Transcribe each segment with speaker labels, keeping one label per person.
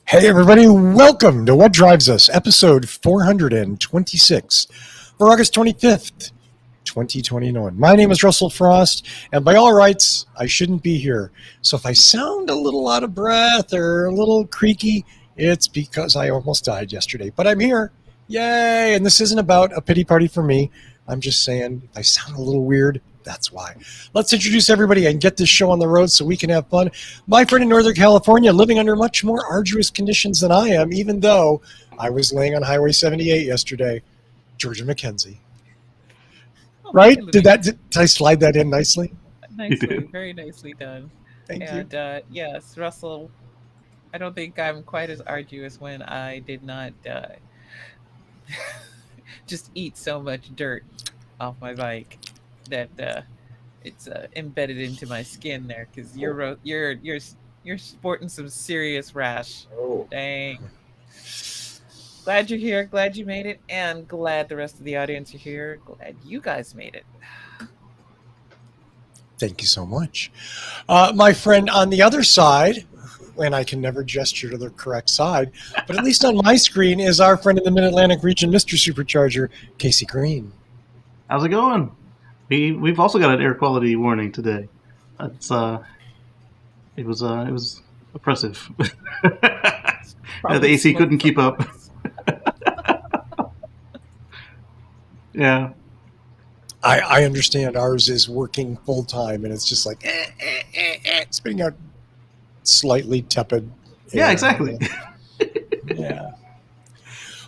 Speaker 1: Hey everybody, welcome to What Drives Us, episode 426 for August 25th, 2021. My name is Russell Frost, and by all rights, I shouldn't be here. So if I sound a little out of breath or a little creaky, it's because I almost died yesterday. But I'm here. Yay! And this isn't about a pity party for me. I'm just saying, if I sound a little weird, that's why. Let's introduce everybody and get this show on the road so we can have fun. My friend in Northern California, living under much more arduous conditions than I am, even though I was laying on Highway 78 yesterday, Georgia McKenzie. Right? Did I slide that in nicely?
Speaker 2: Nicely, very nicely done.
Speaker 1: Thank you.
Speaker 2: And yes, Russell, I don't think I'm quite as arduous when I did not just eat so much dirt off my bike that it's embedded into my skin there, because you're sporting some serious rash.
Speaker 3: Oh.
Speaker 2: Dang. Glad you're here, glad you made it, and glad the rest of the audience are here. Glad you guys made it.
Speaker 1: Thank you so much. My friend on the other side, and I can never gesture to the correct side, but at least on my screen is our friend in the Mid-Atlantic region, Mr. Supercharger, Kacey Green.
Speaker 4: How's it going? We've also got an air quality warning today. It's it was oppressive. The AC couldn't keep up. Yeah.
Speaker 1: I understand ours is working full time, and it's just like spitting out slightly tepid air.
Speaker 4: Yeah, exactly.
Speaker 1: Yeah.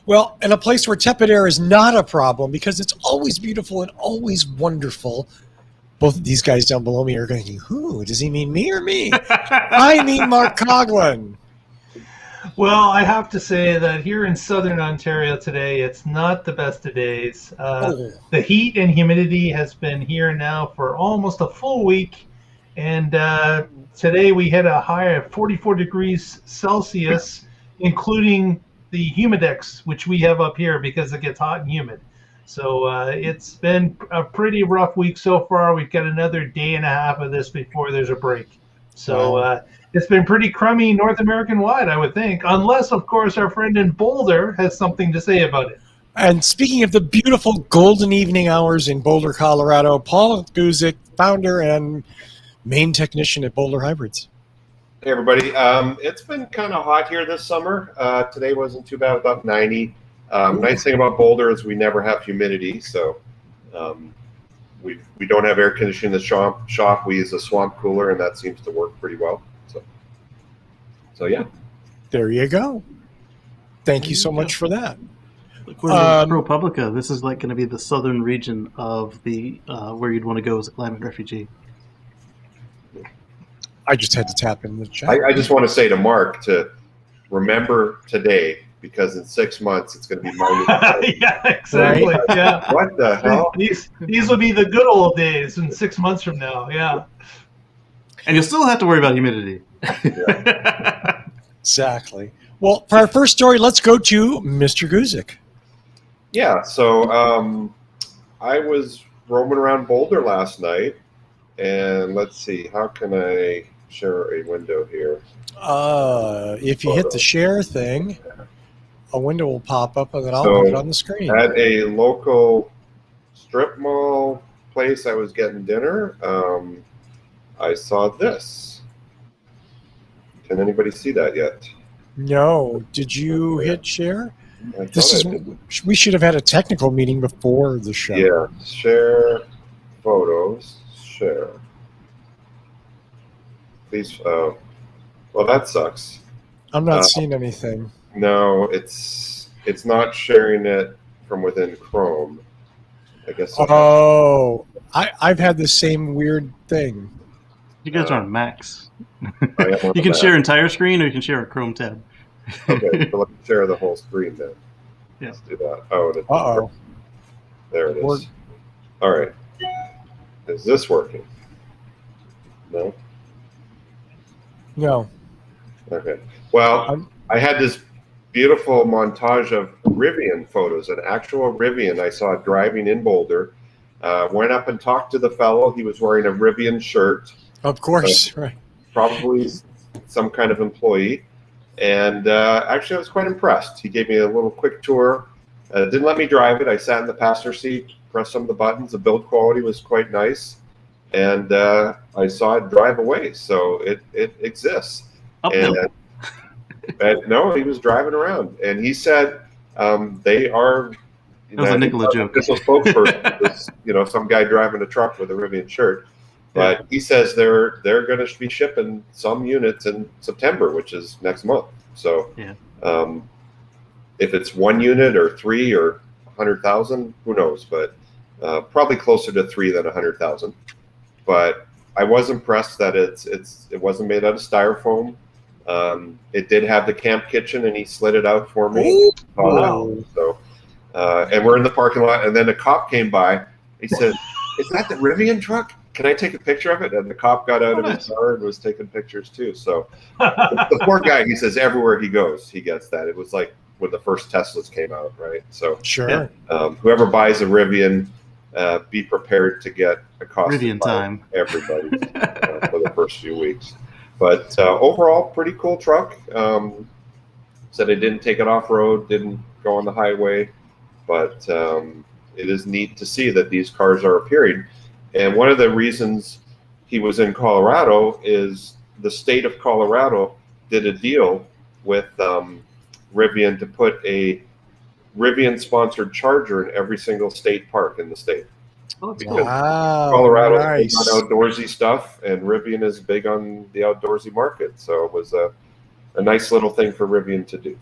Speaker 1: Well, in a place where tepid air is not a problem because it's always beautiful and always wonderful. Both of these guys down below me are going, who? Does he mean me or me? I mean Mark Coughlin.
Speaker 5: Well, I have to say that here in southern Ontario today, it's not the best of days. The heat and humidity has been here now for almost a full week. And today we had a high of 44 degrees Celsius, including the humidex, which we have up here because it gets hot and humid. So it's been a pretty rough week so far. We've got another day and a half of this before there's a break. So it's been pretty crummy North American wide, I would think, unless, of course, our friend in Boulder has something to say about it.
Speaker 1: And speaking of the beautiful golden evening hours in Boulder, Colorado, Paul Guzik, founder and main technician at Boulder Hybrids.
Speaker 3: Hey everybody, it's been kind of hot here this summer. Today wasn't too bad, about 90. Nice thing about Boulder is we never have humidity, so we don't have air conditioning in the shop. We use a swamp cooler, and that seems to work pretty well. So yeah.
Speaker 1: There you go. Thank you so much for that.
Speaker 4: ProPublica. This is like going to be the southern region of the where you'd want to go as a climate refugee.
Speaker 1: I just had to tap in the chat.
Speaker 3: I just want to say to Mark to remember today, because in 6 months it's going to be minus.
Speaker 5: Yeah, exactly.
Speaker 1: Right?
Speaker 5: Yeah.
Speaker 3: What the hell?
Speaker 5: These will be the good old days in 6 months from now. Yeah.
Speaker 4: And you'll still have to worry about humidity.
Speaker 3: Yeah.
Speaker 1: Exactly. Well, for our first story, let's go to Mr. Guzik.
Speaker 3: Yeah, so I was roaming around Boulder last night, and let's see, how can I share a window here?
Speaker 1: If you hit the share thing, a window will pop up, and then I'll
Speaker 3: So,
Speaker 1: put it on the screen.
Speaker 3: At a local strip mall place I was getting dinner, I saw this. Can anybody see that yet?
Speaker 1: No. Did you hit share?
Speaker 3: I
Speaker 1: This is.
Speaker 3: thought I did.
Speaker 1: We should have had a technical meeting before the show.
Speaker 3: Yeah, share photos, share. Please, well, that sucks.
Speaker 1: I'm not seeing anything.
Speaker 3: No, it's not sharing it from within Chrome. I guess.
Speaker 1: Oh, I've had the same weird thing.
Speaker 4: You guys are on Macs.
Speaker 3: I am on
Speaker 4: You
Speaker 3: the
Speaker 4: can
Speaker 3: Mac.
Speaker 4: share entire screen, or you can share a Chrome tab.
Speaker 3: Okay, so let's share the whole screen then.
Speaker 4: Yeah.
Speaker 3: Let's do that. Oh,
Speaker 1: Uh-oh.
Speaker 3: There it
Speaker 1: Or-
Speaker 3: is. All right. Is this working? No?
Speaker 1: No.
Speaker 3: Okay. Well,
Speaker 1: I'm-
Speaker 3: I had this beautiful montage of Rivian photos, an actual Rivian I saw driving in Boulder. Went up and talked to the fellow. He was wearing a Rivian shirt,
Speaker 1: Of course. Right.
Speaker 3: probably some kind of employee. And actually, I was quite impressed. He gave me a little quick tour. Didn't let me drive it. I sat in the passenger seat, pressed some of the buttons. The build quality was quite nice. And I saw it drive away. So it exists.
Speaker 4: Uphill.
Speaker 3: And no, he was driving around. And he said they are...
Speaker 4: That was a Nicola joke.
Speaker 3: Official spokesperson was, some guy driving a truck with a Rivian shirt. But he says they're going to be shipping some units in September, which is next month. So if it's 1 unit or 3 or 100,000, who knows? But probably closer to 3 than 100,000. But I was impressed that it wasn't made out of styrofoam. It did have the camp kitchen, and he slid it out for me.
Speaker 1: Wow.
Speaker 3: So. And we're in the parking lot, and then a cop came by. He said, "Is that the Rivian truck? Can I take a picture of it?" And the cop got out of his car and was taking pictures too. So the poor guy, he says everywhere he goes, he gets that. It was like when the first Teslas came out, right? So
Speaker 1: sure.
Speaker 3: Whoever buys a Rivian, be prepared to get a cost
Speaker 4: Rivian time.
Speaker 3: Everybody for the first few weeks. But overall, pretty cool truck. Said it didn't take it off road, didn't go on the highway. But it is neat to see that these cars are appearing. And one of the reasons he was in Colorado is the state of Colorado did a deal with Rivian to put a Rivian-sponsored charger in every single state park in the state.
Speaker 4: Oh, that's
Speaker 3: Because
Speaker 4: cool.
Speaker 1: Wow.
Speaker 3: Colorado's
Speaker 1: Nice.
Speaker 3: big on outdoorsy stuff, and Rivian is big on the outdoorsy market. So it was a nice little thing for Rivian to do.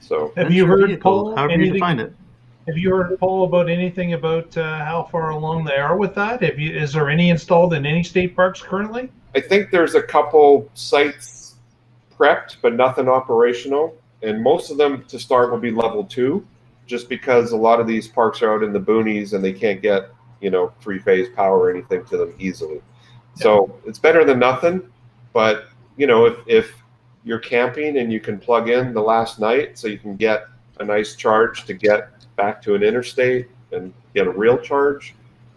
Speaker 3: So
Speaker 5: Have you heard,
Speaker 4: Vehicle,
Speaker 5: Paul,
Speaker 4: however you define it.
Speaker 5: Have you heard, Paul, about anything about how far along they are with that? Is there any installed in any state parks currently?
Speaker 3: I think there's a couple sites prepped, but nothing operational. And most of them to start will be level 2, just because a lot of these parks are out in the boonies and they can't get, 3-phase power or anything to them easily. So it's better than nothing. But, if you're camping and you can plug in the last night so you can get a nice charge to get back to an interstate and get a real charge,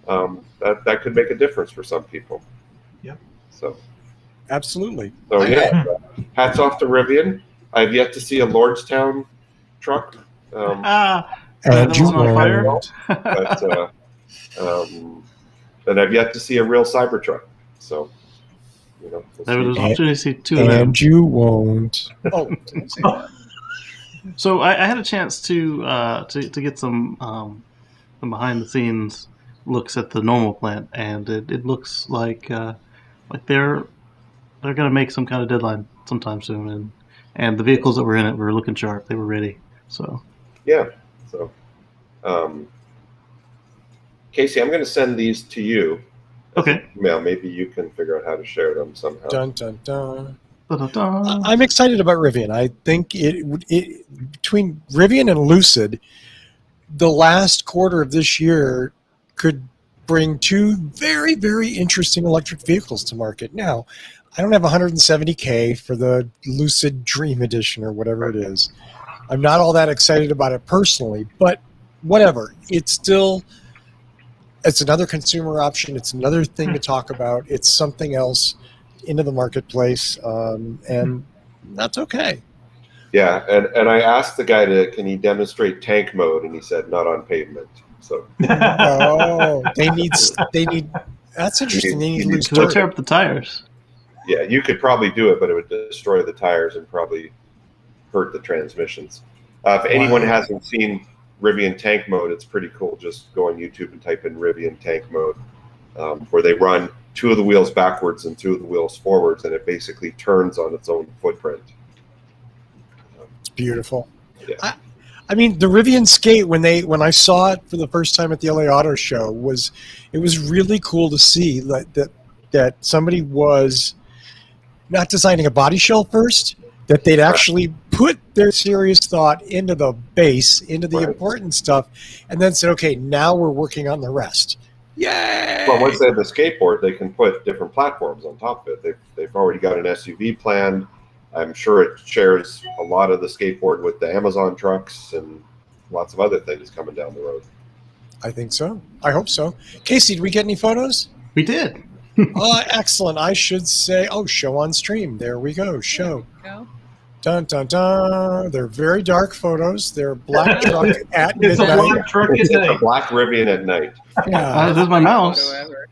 Speaker 3: that could make a difference for some people.
Speaker 5: Yep.
Speaker 3: So
Speaker 1: Absolutely.
Speaker 3: Hats off to Rivian. I've yet to see a Lordstown truck.
Speaker 1: And
Speaker 4: that
Speaker 1: you
Speaker 4: was on fire.
Speaker 1: won't.
Speaker 3: But and I've yet to see a real Cybertruck. So, we'll
Speaker 4: There was
Speaker 3: see.
Speaker 4: an opportunity to see 2 of them.
Speaker 1: And you won't. Oh, didn't say that.
Speaker 4: So I had a chance to get some behind the scenes looks at the normal plant, and it looks like they're going to make some kind of deadline sometime soon, and the vehicles that were in it were looking sharp. They were ready. So
Speaker 3: Yeah. So, Kacey, I'm going to send these to you.
Speaker 4: okay.
Speaker 3: Email. Maybe you can figure out how to share them somehow.
Speaker 1: Dun, dun, dun.
Speaker 4: Da-da-da.
Speaker 1: I'm excited about Rivian. I think it between Rivian and Lucid, the last quarter of this year could bring 2 very, very interesting electric vehicles to market. Now, I don't have 170K for the Lucid Dream Edition or whatever it is. I'm not all that excited about it personally, but whatever. It's another consumer option. It's another thing to talk about. It's something else into the marketplace, and that's okay.
Speaker 3: Yeah, and I asked the guy can he demonstrate tank mode, and he said not on pavement. So
Speaker 1: Oh, they need. That's interesting. They need to lose
Speaker 4: Because they'll tear
Speaker 1: dirt.
Speaker 4: up the tires.
Speaker 3: yeah, you could probably do it, but it would destroy the tires and probably hurt the transmissions. If anyone hasn't seen Rivian tank mode, it's pretty cool. Just go on YouTube and type in Rivian tank mode, where they run 2 of the wheels backwards and 2 of the wheels forwards, and it basically turns on its own footprint.
Speaker 1: It's beautiful.
Speaker 3: Yeah.
Speaker 1: I mean, the Rivian Skate when I saw it for the first time at the LA Auto Show was really cool to see that somebody was not designing a body shell first, that they'd actually put their serious thought into the base, into the important stuff, and then said, okay, now we're working on the rest. Yay!
Speaker 3: Well, once they have the skateboard, they can put different platforms on top of it. They've already got an SUV planned. I'm sure it shares a lot of the skateboard with the Amazon trucks and lots of other things coming down the road.
Speaker 1: I think so. I hope so. Kacey, did we get any photos?
Speaker 4: We did.
Speaker 1: Excellent. I should say, show on stream. There we go. Show.
Speaker 2: Go.
Speaker 1: Dun, dun, dun. They're very dark photos. They're black truck at
Speaker 5: It's a
Speaker 1: midnight.
Speaker 5: black truck at
Speaker 3: It's a
Speaker 5: night.
Speaker 3: black Rivian at night.
Speaker 1: Yeah.
Speaker 4: There's my
Speaker 2: Best
Speaker 4: mouse.
Speaker 2: photo ever.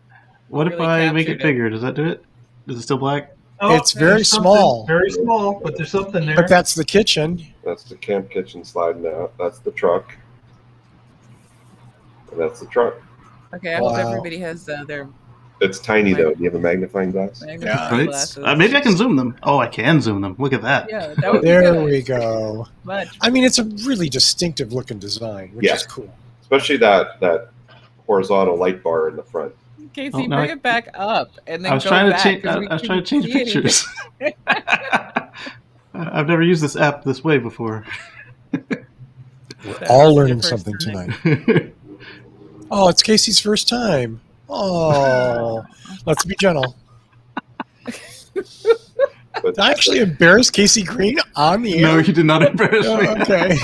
Speaker 4: What if
Speaker 2: Really
Speaker 4: I make it
Speaker 2: captured it.
Speaker 4: bigger? Does that do it? Is it still black?
Speaker 5: Oh,
Speaker 1: It's very
Speaker 5: there's something
Speaker 1: small.
Speaker 5: Very small, but there's something there.
Speaker 1: But that's the kitchen.
Speaker 3: That's the camp kitchen sliding out. That's the truck. And that's the truck.
Speaker 2: Okay, I hope
Speaker 1: Wow.
Speaker 2: everybody has their
Speaker 3: It's tiny though. Do you have a magnifying glass?
Speaker 2: magnifying
Speaker 4: Right?
Speaker 2: glasses.
Speaker 4: Maybe I can zoom them. Oh, I can zoom them. Look at that.
Speaker 2: Yeah, that would be
Speaker 1: There
Speaker 2: good.
Speaker 1: we go.
Speaker 2: Much.
Speaker 1: I mean, it's a really distinctive looking design, which
Speaker 3: Yeah.
Speaker 1: is cool.
Speaker 3: Especially that horizontal light bar in the front.
Speaker 2: Casey,
Speaker 4: Oh, no,
Speaker 2: bring it back up and then
Speaker 4: I was
Speaker 2: go
Speaker 4: trying to
Speaker 2: back.
Speaker 4: change.
Speaker 2: 'cause
Speaker 4: I
Speaker 2: we
Speaker 4: was
Speaker 2: couldn't
Speaker 4: trying to change
Speaker 2: see anything.
Speaker 4: pictures. I've never used this app this way before.
Speaker 2: That
Speaker 1: All
Speaker 2: was your
Speaker 1: learning
Speaker 2: first
Speaker 1: something
Speaker 2: time.
Speaker 1: tonight. Oh, it's Casey's first time. Oh, let's be gentle.
Speaker 3: But
Speaker 1: Did I actually embarrass Casey Green on the air?
Speaker 4: No, you did not embarrass
Speaker 1: Oh,
Speaker 4: me.
Speaker 1: okay.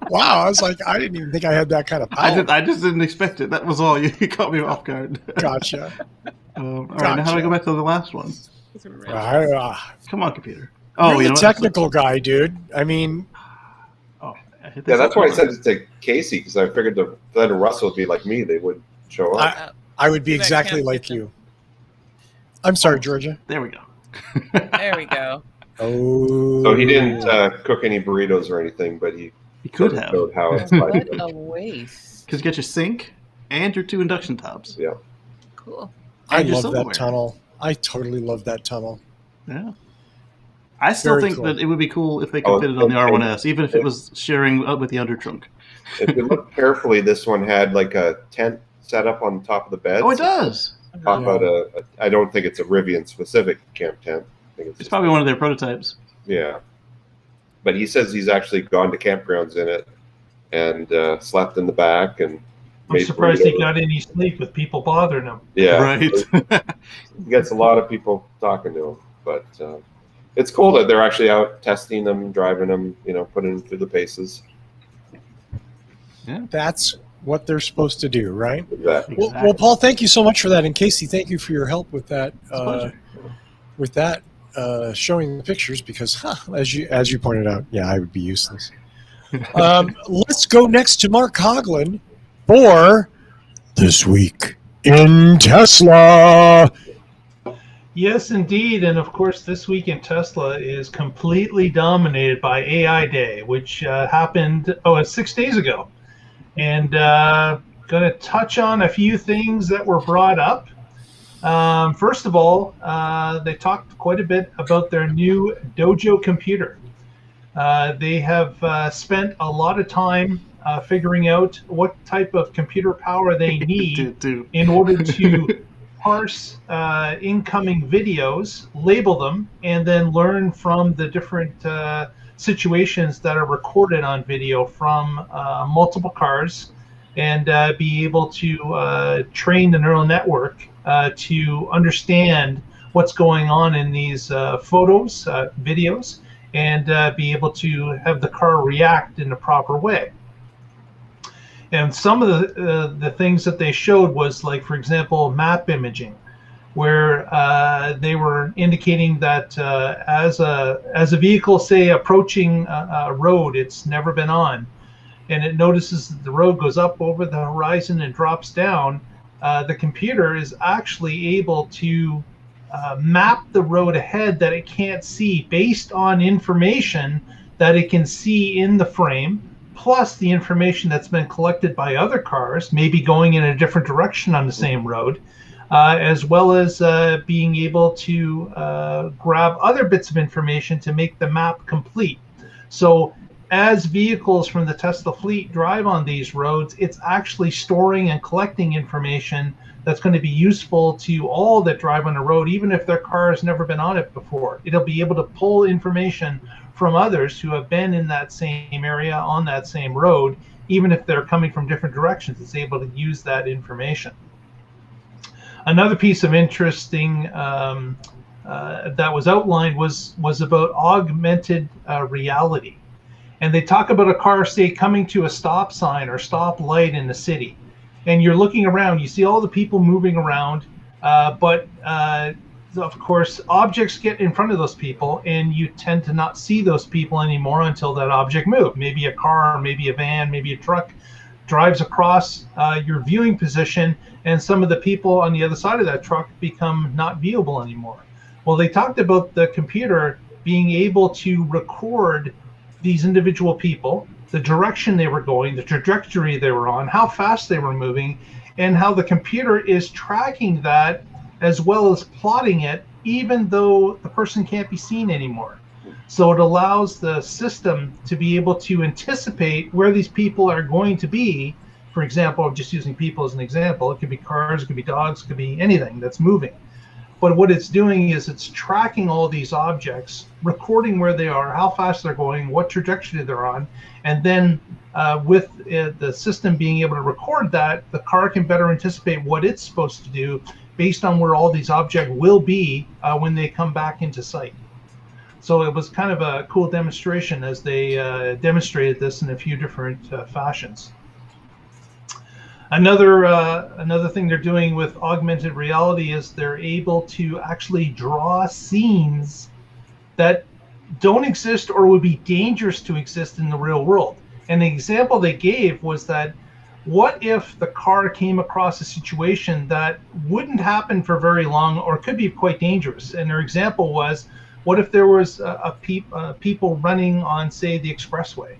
Speaker 1: Wow, I was like, I didn't even think I had that kind of power.
Speaker 4: I just didn't expect it. That was all. You caught me off guard.
Speaker 1: Gotcha.
Speaker 4: All right, now how do I go back to the last one? Come on, computer.
Speaker 1: You're
Speaker 4: Oh, you
Speaker 1: the
Speaker 4: know what?
Speaker 1: technical guy, dude. I mean,
Speaker 4: Oh, I hit
Speaker 3: yeah,
Speaker 4: this
Speaker 3: that's why I
Speaker 4: up.
Speaker 3: sent it to Casey because I figured the Glenn and Russell would be like me. They would show up.
Speaker 1: I would be
Speaker 2: See that
Speaker 1: exactly
Speaker 2: camp
Speaker 1: like
Speaker 2: kitchen?
Speaker 1: you. I'm sorry, Georgia.
Speaker 4: There we go.
Speaker 2: There we go.
Speaker 1: Oh.
Speaker 3: So he didn't cook any burritos or anything, but he
Speaker 4: You could
Speaker 3: sort of
Speaker 4: have.
Speaker 3: showed how it's
Speaker 2: What
Speaker 3: like.
Speaker 2: a waste.
Speaker 4: Because you get your sink and your 2 induction tops.
Speaker 3: Yeah.
Speaker 2: Cool.
Speaker 1: I
Speaker 4: And your
Speaker 1: love that
Speaker 4: silverware.
Speaker 1: tunnel. I totally love that tunnel.
Speaker 4: Yeah. I still
Speaker 1: Very
Speaker 4: think
Speaker 1: cool.
Speaker 4: that it would be cool if they could
Speaker 3: Oh,
Speaker 4: fit it on the
Speaker 3: okay.
Speaker 4: R1S, even if it was sharing with the under trunk.
Speaker 3: If you look carefully, this one had like a tent set up on top of the bed.
Speaker 4: Oh, it does.
Speaker 3: Pop
Speaker 1: Yeah.
Speaker 3: out I don't think it's a Rivian specific camp tent. I think
Speaker 4: It's
Speaker 3: just-
Speaker 4: probably one of their prototypes.
Speaker 3: Yeah. But he says he's actually gone to campgrounds in it and slept in the back and
Speaker 5: I'm
Speaker 3: made
Speaker 5: surprised he
Speaker 3: burritos.
Speaker 5: got any sleep with people bothering him.
Speaker 3: Yeah.
Speaker 4: Right.
Speaker 3: He gets a lot of people talking to him. But it's cool that they're actually out testing them, driving them, putting them through the paces.
Speaker 1: That's what they're supposed to do, right?
Speaker 3: Exactly.
Speaker 1: Well, Paul, thank you so much for that, and Casey, thank you for your help with that.
Speaker 4: It's a pleasure.
Speaker 1: Showing the pictures, because as you pointed out, yeah, I would be useless. Let's go next to Mark Coughlin for This Week in Tesla.
Speaker 5: Yes, indeed. And of course, this week in Tesla is completely dominated by AI Day, which happened 6 days ago. And going to touch on a few things that were brought up. First of all, they talked quite a bit about their new Dojo computer. They have spent a lot of time figuring out what type of computer power they need in order to parse incoming videos, label them, and then learn from the different situations that are recorded on video from multiple cars, and be able to train the neural network to understand what's going on in these photos, videos, and be able to have the car react in a proper way. And some of the things that they showed was, like, for example, map imaging, where they were indicating that as a vehicle, say, approaching a road it's never been on, and it notices that the road goes up over the horizon and drops down, the computer is actually able to map the road ahead that it can't see based on information that it can see in the frame, plus the information that's been collected by other cars, maybe going in a different direction on the same road, as well as being able to grab other bits of information to make the map complete. So as vehicles from the Tesla fleet drive on these roads, it's actually storing and collecting information that's going to be useful to all that drive on the road, even if their car has never been on it before. It'll be able to pull information from others who have been in that same area on that same road, even if they're coming from different directions. It's able to use that information. Another piece of interesting that was outlined was about augmented reality. And they talk about a car, say, coming to a stop sign or stop light in the city. And you're looking around, you see all the people moving around, but of course, objects get in front of those people, and you tend to not see those people anymore until that object moves. Maybe a car, maybe a van, maybe a truck drives across your viewing position, and some of the people on the other side of that truck become not viewable anymore. Well, they talked about the computer being able to record these individual people, the direction they were going, the trajectory they were on, how fast they were moving, and how the computer is tracking that as well as plotting it, even though the person can't be seen anymore. So it allows the system to be able to anticipate where these people are going to be. For example, I'm just using people as an example. It could be cars, it could be dogs, it could be anything that's moving. But what it's doing is it's tracking all these objects, recording where they are, how fast they're going, what trajectory they're on, and then with the system being able to record that, the car can better anticipate what it's supposed to do based on where all these objects will be when they come back into sight. So it was kind of a cool demonstration as they demonstrated this in a few different fashions. Another thing they're doing with augmented reality is they're able to actually draw scenes that don't exist or would be dangerous to exist in the real world. And the example they gave was that what if the car came across a situation that wouldn't happen for very long or could be quite dangerous? And their example was, what if there was people running on, say, the expressway?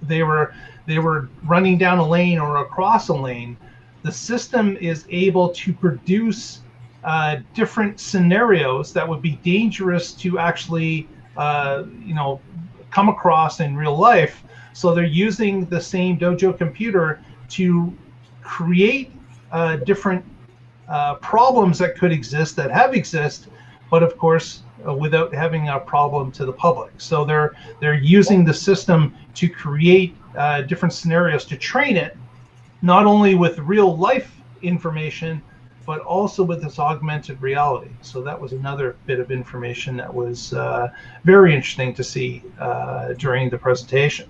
Speaker 5: They were running down a lane or across a lane. The system is able to produce different scenarios that would be dangerous to actually, come across in real life. So they're using the same Dojo computer to create different problems that could exist, that have exist, but of course without having a problem to the public. So they're using the system to create different scenarios to train it, not only with real life information, but also with this augmented reality. So that was another bit of information that was very interesting to see during the presentation.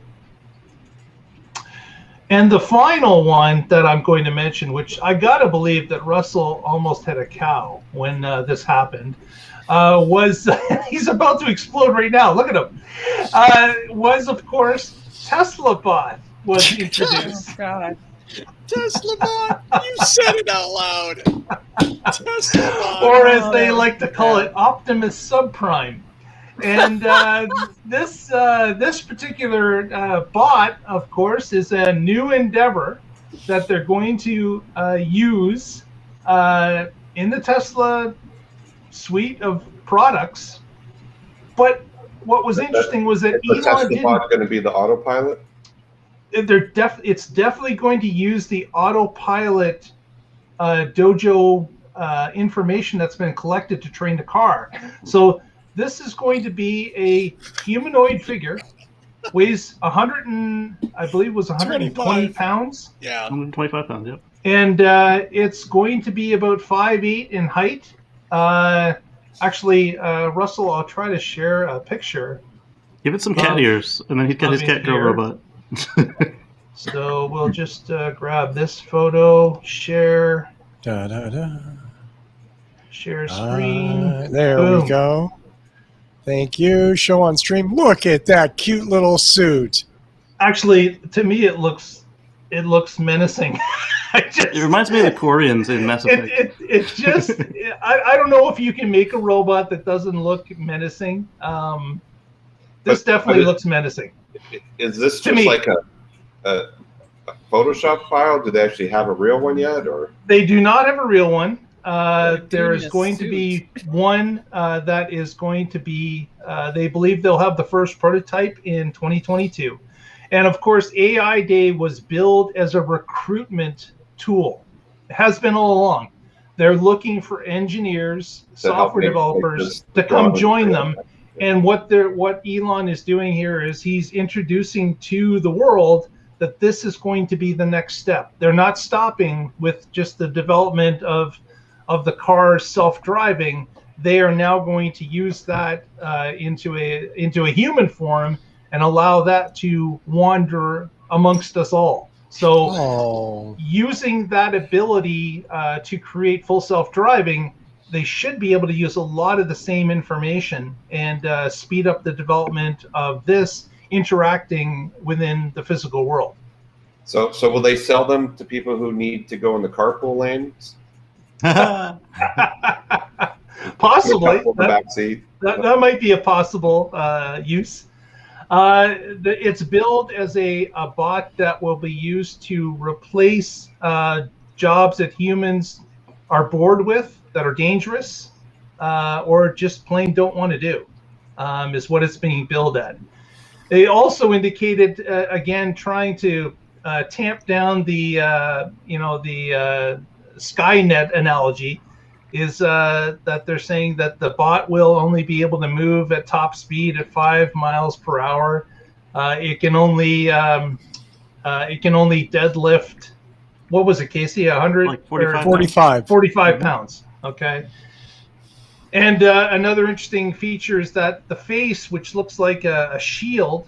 Speaker 5: And the final one that I'm going to mention, which I gotta believe that Russell almost had a cow when this happened, was, he's about to explode right now, look at him, was of course Teslabot was introduced.
Speaker 2: Oh, God.
Speaker 1: Teslabot, you said it out loud. Teslabot.
Speaker 5: Or as they like to call it, Optimus Subprime. And this particular bot, of course, is a new endeavor that they're going to use in the Tesla suite of products. But what was interesting was that Elon didn't.
Speaker 3: Teslabot going to be the autopilot?
Speaker 5: It's definitely going to use the autopilot Dojo information that's been collected to train the car. So this is going to be a humanoid figure, weighs 120 pounds.
Speaker 1: Yeah,
Speaker 4: 125 pounds. Yep.
Speaker 5: And it's going to be about 5'8" in height. Actually, Russell, I'll try to share a picture.
Speaker 4: Give it some cat ears, and then he'd got his cat girl robot.
Speaker 5: So we'll just grab this photo, share. Share screen.
Speaker 1: There
Speaker 5: Boom.
Speaker 1: we go. Thank you. Show on stream. Look at that cute little suit.
Speaker 5: Actually, to me, it looks menacing.
Speaker 4: It reminds me of the Koreans in Mass Effect.
Speaker 5: It just, I don't know if you can make a robot that doesn't look menacing. This definitely looks menacing.
Speaker 3: Is this just like a Photoshop file? Do they actually have a real one yet, or
Speaker 5: they do not have a real one? There is going to be one that is going to be, they believe they'll have the first prototype in 2022. And of course, AI Day was billed as a recruitment tool. It has been all along. They're looking for engineers, software developers to come join them. And what Elon is doing here is he's introducing to the world that this is going to be the next step. They're not stopping with just the development of the car self-driving. They are now going to use that into a human form and allow that to wander amongst us all. So using that ability to create full self-driving, they should be able to use a lot of the same information and speed up the development of this interacting within the physical world.
Speaker 3: So will they sell them to people who need to go in the carpool lanes?
Speaker 5: Possibly.
Speaker 3: The back seat.
Speaker 5: That might be a possible use. It's billed as a bot that will be used to replace jobs that humans are bored with, that are dangerous, or just plain don't want to do, is what it's being billed at. They also indicated, again, trying to tamp down the Skynet analogy, is that they're saying that the bot will only be able to move at top speed at 5 miles per hour. It can only deadlift. What was it, Kacey? 100?
Speaker 4: Like 45.
Speaker 1: 45.
Speaker 5: 45 pounds. Okay. And another interesting feature is that the face, which looks like a shield,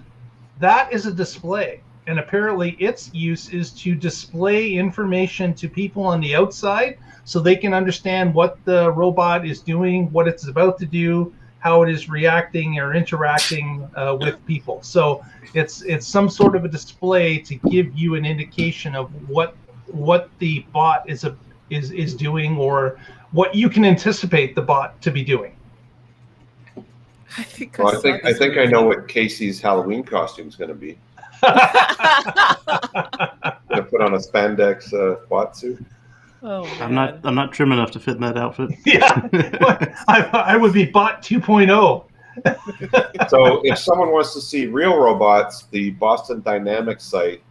Speaker 5: that is a display. And apparently its use is to display information to people on the outside so they can understand what the robot is doing, what it's about to do, how it is reacting or interacting with people. So it's some sort of a display to give you an indication of what the bot is doing, or what you can anticipate the bot to be doing.
Speaker 3: I think I know what Casey's Halloween costume is going to be. Going to put on a spandex bot suit.
Speaker 2: Oh,
Speaker 4: I'm not trim enough to fit in that outfit.
Speaker 5: Yeah, I would be bot 2.0.
Speaker 3: So if someone wants to see real robots, the Boston Dynamics site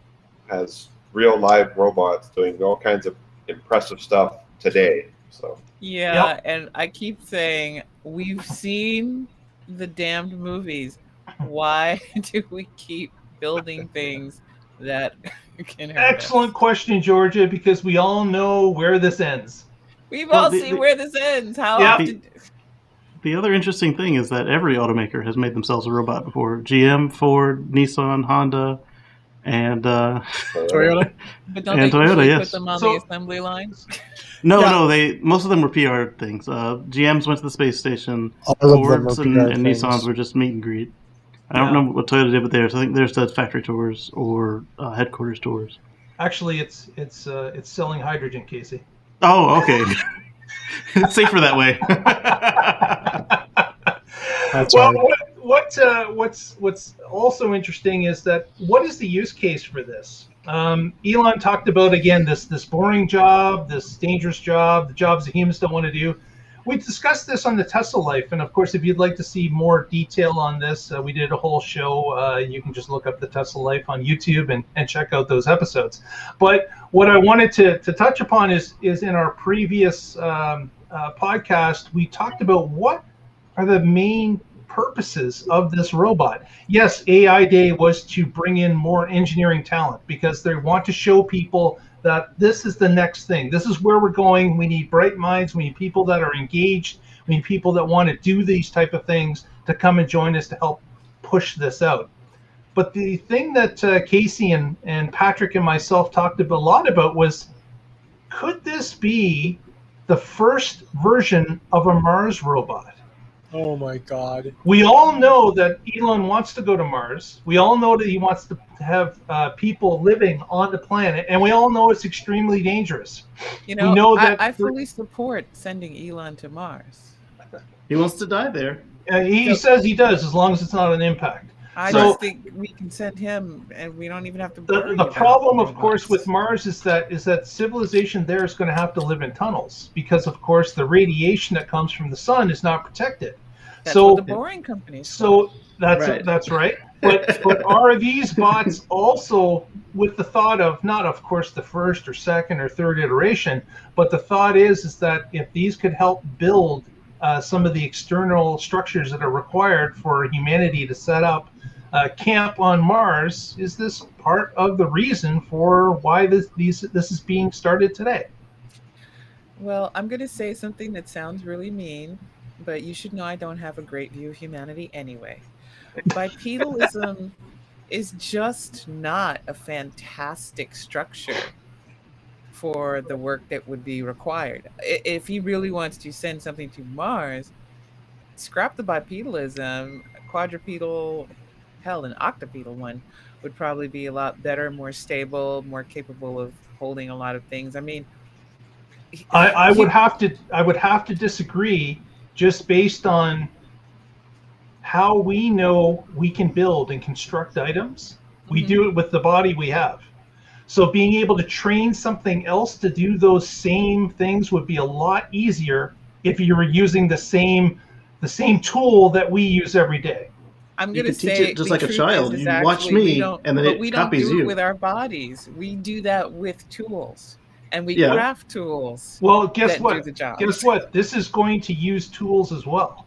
Speaker 3: has real live robots doing all kinds of impressive stuff today. So
Speaker 2: yeah,
Speaker 5: Yep.
Speaker 2: and I keep saying we've seen the damned movies. Why do we keep building things that can hurt
Speaker 5: Excellent
Speaker 2: us?
Speaker 5: question, Georgia, because we all know where this ends.
Speaker 2: We've
Speaker 4: Well,
Speaker 2: all
Speaker 4: the-
Speaker 2: seen
Speaker 4: the-
Speaker 2: where this ends. How
Speaker 5: Yeah.
Speaker 2: often?
Speaker 4: The other interesting thing is that every automaker has made themselves a robot before. GM, Ford, Nissan, Honda, and
Speaker 1: Toyota?
Speaker 2: But don't
Speaker 4: And
Speaker 2: they
Speaker 4: Toyota,
Speaker 2: usually
Speaker 4: yes.
Speaker 2: put them on
Speaker 5: So-
Speaker 2: the assembly line?
Speaker 4: no,
Speaker 1: Yeah.
Speaker 4: most of them were PR things. GMs went to the space station.
Speaker 1: All of them are
Speaker 4: Fords and
Speaker 1: PR things.
Speaker 4: Nissans were just meet and greet. I don't
Speaker 5: Yeah.
Speaker 4: know what Toyota did with theirs. I think theirs does factory tours or headquarters tours.
Speaker 5: Actually, it's selling hydrogen, Kacey.
Speaker 4: Oh, okay. It's safer that way.
Speaker 1: That's
Speaker 5: Well,
Speaker 1: right.
Speaker 5: what's also interesting is that what is the use case for this? Elon talked about, again, this boring job, this dangerous job, the jobs that humans don't want to do. We discussed this on the Tesla Life, and of course, if you'd like to see more detail on this, we did a whole show. You can just look up the Tesla Life on YouTube and check out those episodes. But what I wanted to touch upon is in our previous podcast, we talked about what are the main purposes of this robot. Yes, AI Day was to bring in more engineering talent because they want to show people that this is the next thing. This is where we're going. We need bright minds. We need people that are engaged. We need people that want to do these type of things to come and join us to help push this out. But the thing that Kacey and Patrick and myself talked a lot about was, could this be the first version of a Mars robot?
Speaker 1: Oh my God.
Speaker 5: We all know that Elon wants to go to Mars. We all know that he wants to have people living on the planet, and we all know it's extremely dangerous.
Speaker 2: You know,
Speaker 5: know that
Speaker 2: I fully support sending Elon to Mars.
Speaker 4: He wants to die there.
Speaker 5: He says he does, as long as it's not an impact.
Speaker 2: I
Speaker 5: So-
Speaker 2: just think we can send him, and we don't even have to. worry
Speaker 5: The
Speaker 2: about
Speaker 5: problem, of
Speaker 2: robots.
Speaker 5: course, with Mars is that civilization there is going to have to live in tunnels because, of course, the radiation that comes from the sun is not protected.
Speaker 2: That's
Speaker 5: so
Speaker 2: what the boring companies.
Speaker 5: So that's
Speaker 4: Right.
Speaker 5: that's right. But are these bots also with the thought of not, of course, the first or second or third iteration, but the thought is that if these could help build some of the external structures that are required for humanity to set up camp on Mars, is this part of the reason for why this is being started today?
Speaker 2: Well, I'm going to say something that sounds really mean, but you should know I don't have a great view of humanity anyway. Bipedalism is just not a fantastic structure for the work that would be required. If he really wants to send something to Mars, scrap the bipedalism. Quadrupedal, hell, an octopedal one would probably be a lot better, more stable, more capable of holding a lot of things. I mean,
Speaker 5: I would have to disagree, just based on how we know we can build and construct items. We do it with the body we have. So being able to train something else to do those same things would be a lot easier if you were using the same tool that we use every day.
Speaker 2: I'm
Speaker 4: You
Speaker 2: going to
Speaker 4: could teach
Speaker 2: say
Speaker 4: it just
Speaker 2: the
Speaker 4: like a
Speaker 2: truth
Speaker 4: child.
Speaker 2: is
Speaker 4: You watch
Speaker 2: actually
Speaker 4: me, and then
Speaker 2: we
Speaker 4: it
Speaker 2: don't
Speaker 4: copies
Speaker 2: do it
Speaker 4: you.
Speaker 2: with our bodies. We do that with tools, and we
Speaker 4: Yeah.
Speaker 2: craft tools.
Speaker 5: Well, guess
Speaker 2: that do
Speaker 5: what?
Speaker 2: the job.
Speaker 5: Guess what? This is going to use tools as well.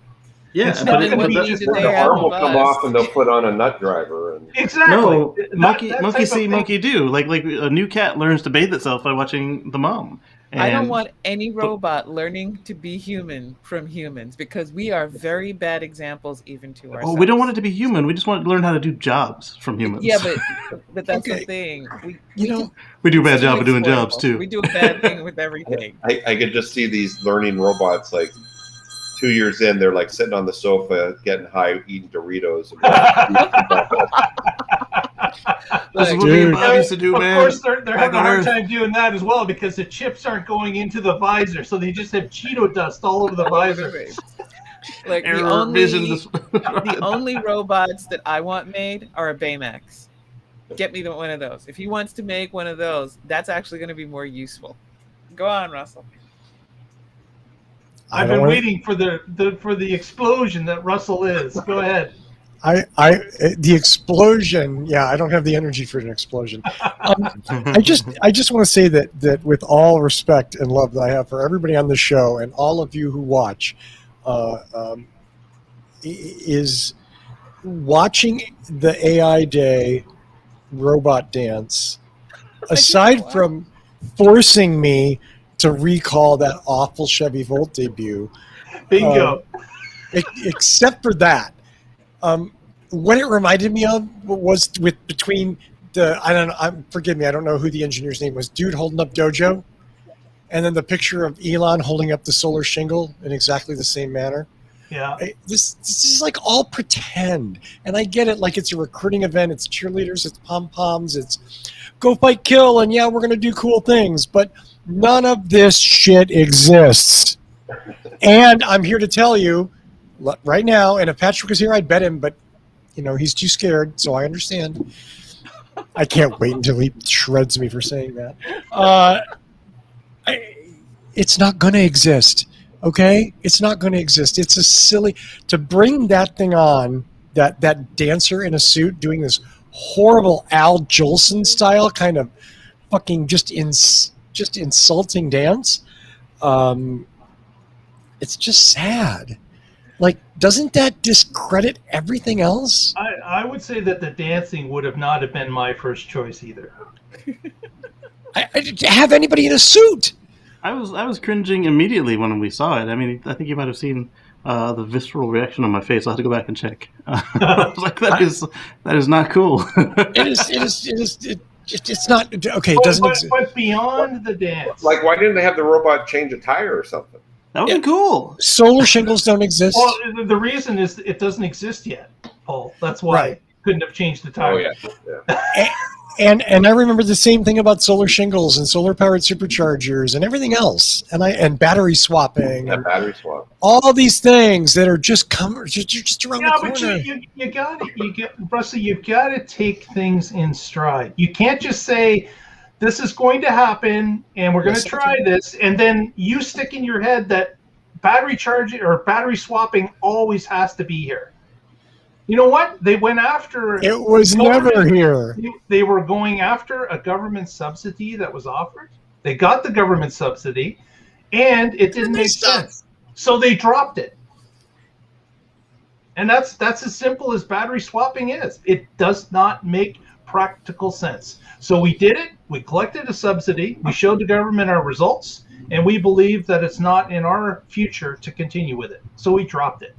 Speaker 4: Yeah,
Speaker 5: It's
Speaker 4: but
Speaker 5: not
Speaker 4: it-
Speaker 5: gonna
Speaker 2: what
Speaker 5: be
Speaker 2: we
Speaker 4: but
Speaker 2: need
Speaker 5: just
Speaker 2: to
Speaker 3: The
Speaker 2: they have
Speaker 3: arm
Speaker 2: of
Speaker 3: will come
Speaker 2: us.
Speaker 3: off and they'll put on a nut driver. And
Speaker 5: Exactly.
Speaker 4: No,
Speaker 5: That
Speaker 4: monkey
Speaker 5: type of
Speaker 4: see,
Speaker 5: thing.
Speaker 4: monkey do. Like a new cat learns to bathe itself by watching the mom.
Speaker 2: I don't
Speaker 4: And-
Speaker 2: want any robot learning to be human from humans, because we are very bad examples even to ourselves.
Speaker 4: Oh, we don't want it to be human. We just want it to learn how to do jobs from humans.
Speaker 2: Yeah, but that's
Speaker 1: Okay.
Speaker 2: the thing.
Speaker 1: You know,
Speaker 4: we do a bad
Speaker 2: it's
Speaker 4: job of doing
Speaker 2: inexploitable.
Speaker 4: jobs too.
Speaker 2: We do a bad thing with everything.
Speaker 3: I could just see these learning robots like 2 years in, they're like sitting on the sofa, getting high, eating Doritos.
Speaker 4: This is
Speaker 2: Like,
Speaker 4: what me and
Speaker 1: Dude.
Speaker 4: Bob used to do,
Speaker 5: Of
Speaker 4: man.
Speaker 5: course, they're
Speaker 4: Back
Speaker 5: having a
Speaker 4: on
Speaker 5: hard
Speaker 4: Earth.
Speaker 5: time doing that as well, because the chips aren't going into the visor, so they just have Cheeto dust all over the visor.
Speaker 2: like the
Speaker 4: Error
Speaker 2: only
Speaker 4: vision.
Speaker 2: the only robots that I want made are a Baymax. Get me one of those. If he wants to make one of those, that's actually going to be more useful. Go on, Russell.
Speaker 5: I've been waiting for the explosion that Russell is. Go ahead.
Speaker 1: The explosion. Yeah, I don't have the energy for an explosion. I just want to say that with all respect and love that I have for everybody on the show and all of you who watch, is watching the AI Day robot dance. Aside from forcing me to recall that awful Chevy Volt debut,
Speaker 5: Bingo.
Speaker 1: except for that, what it reminded me of was between the forgive me, I don't know who the engineer's name was, dude holding up Dojo, and then the picture of Elon holding up the solar shingle in exactly the same manner.
Speaker 5: Yeah.
Speaker 1: This is like all pretend, and I get it. Like, it's a recruiting event, it's cheerleaders, it's pom poms, it's go fight kill, and yeah, we're gonna do cool things, but none of this shit exists. And I'm here to tell you right now, and if Patrick was here, I'd bet him, but he's too scared, so I understand. I can't wait until he shreds me for saying that. It's not going to exist, okay? It's not going to exist. It's a silly to bring that thing on, that dancer in a suit doing this horrible Al Jolson style kind of fucking just insulting dance. It's just sad. Like, doesn't that discredit everything else?
Speaker 5: I would say that the dancing would not have been my first choice either.
Speaker 1: To have anybody in a suit.
Speaker 4: I was cringing immediately when we saw it. I mean, I think you might have seen the visceral reaction on my face. I'll have to go back and check. I was like, that is not cool.
Speaker 1: It's not okay. It doesn't exist.
Speaker 5: But beyond the dance,
Speaker 3: Like, why didn't they have the robot change a tire or something?
Speaker 4: That would be cool.
Speaker 1: Solar shingles don't exist.
Speaker 5: well, the reason is it doesn't exist yet, Paul. That's why
Speaker 1: Right.
Speaker 5: it couldn't have changed the tire.
Speaker 3: Oh yeah.
Speaker 1: And I remember the same thing about solar shingles and solar powered superchargers and everything else, and battery swapping
Speaker 3: That
Speaker 1: and
Speaker 3: battery swap.
Speaker 1: all these things that are just just around
Speaker 5: Yeah,
Speaker 1: the
Speaker 5: but
Speaker 1: corner.
Speaker 5: Russell, you've got to take things in stride. You can't just say, this is going to happen, and we're going to
Speaker 1: Yes,
Speaker 5: try this, and then you stick in your head that battery charging or battery swapping always has to be here. You know what? They went after...
Speaker 1: It was never here.
Speaker 5: They were going after a government subsidy that was offered. They got the government subsidy, and it didn't make sense. So they dropped it. And that's as simple as battery swapping is. It does not make practical sense. So we did it. We collected a subsidy. We showed the government our results, and we believe that it's not in our future to continue with it. So we dropped it.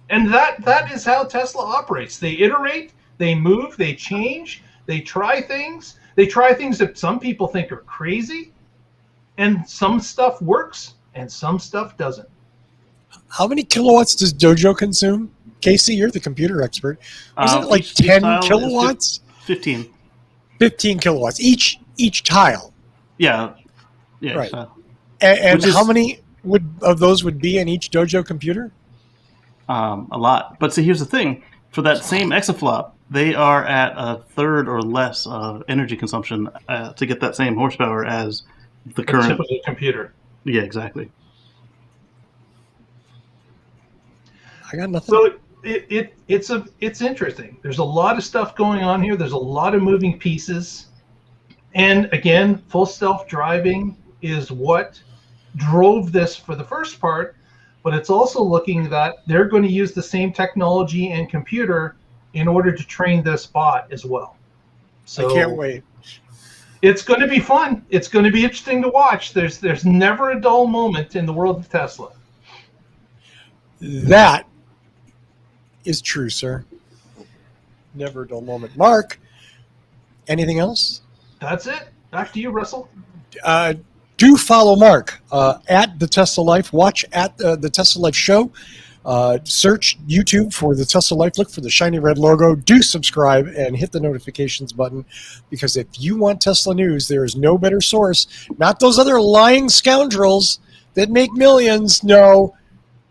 Speaker 5: And that is how Tesla operates. They iterate, they move, they change, they try things. They try things that some people think are crazy, and some stuff works and some stuff doesn't.
Speaker 1: How many kilowatts does Dojo consume? Casey, you're the computer expert. Wasn't it like
Speaker 4: Each
Speaker 1: 10
Speaker 4: tile is
Speaker 1: kilowatts?
Speaker 4: 15.
Speaker 1: 15 kilowatts each tile.
Speaker 4: Yeah. Yeah.
Speaker 1: Right.
Speaker 4: So,
Speaker 1: And
Speaker 4: Which is-
Speaker 1: how many of those would be in each Dojo computer?
Speaker 4: a lot. But see, here's the thing. For that same exaflop, they are at a third or less of energy consumption to get that same horsepower as the
Speaker 5: A
Speaker 4: current.
Speaker 5: typical computer.
Speaker 4: Yeah, exactly.
Speaker 1: I got nothing.
Speaker 5: So it's interesting. There's a lot of stuff going on here. There's a lot of moving pieces. And again, full self-driving is what drove this for the first part, but it's also looking that they're going to use the same technology and computer in order to train this bot as well. So
Speaker 1: I can't wait.
Speaker 5: It's going to be fun. It's going to be interesting to watch. There's never a dull moment in the world of Tesla.
Speaker 1: That is true, sir. Never a dull moment. Mark, anything else?
Speaker 5: That's it. Back to you, Russell.
Speaker 1: Do follow Mark at the Tesla Life. Watch at the Tesla Life show. Search YouTube for the Tesla Life. Look for the shiny red logo. Do subscribe and hit the notifications button, because if you want Tesla news, there is no better source. Not those other lying scoundrels that make millions. No,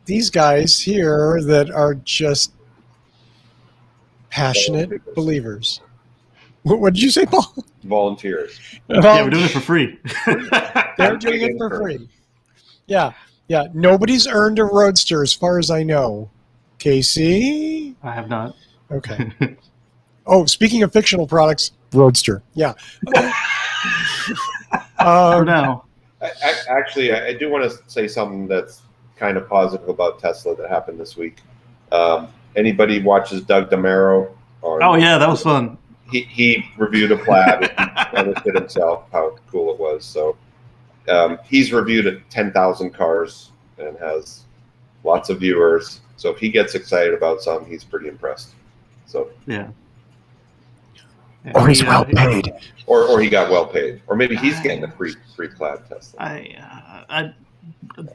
Speaker 1: these guys here that are just passionate believers. What did you say, Paul?
Speaker 3: Volunteers.
Speaker 4: Yeah, we're doing it for free.
Speaker 1: They're doing it for free. Yeah. Nobody's earned a Roadster as far as I know. Casey?
Speaker 4: I have not.
Speaker 1: Okay. Oh, speaking of fictional products, Roadster. Yeah. Okay.
Speaker 4: For now.
Speaker 3: Actually, I do want to say something that's kind of positive about Tesla that happened this week. Anybody watches Doug DeMero?
Speaker 4: Oh, yeah, that was fun.
Speaker 3: He reviewed a Plaid and understood himself how cool it was. So he's reviewed 10,000 cars and has lots of viewers. So if he gets excited about something, he's pretty impressed. So
Speaker 4: Yeah.
Speaker 1: Or he's well paid.
Speaker 3: or he got well paid, or maybe he's getting a free Plaid Tesla.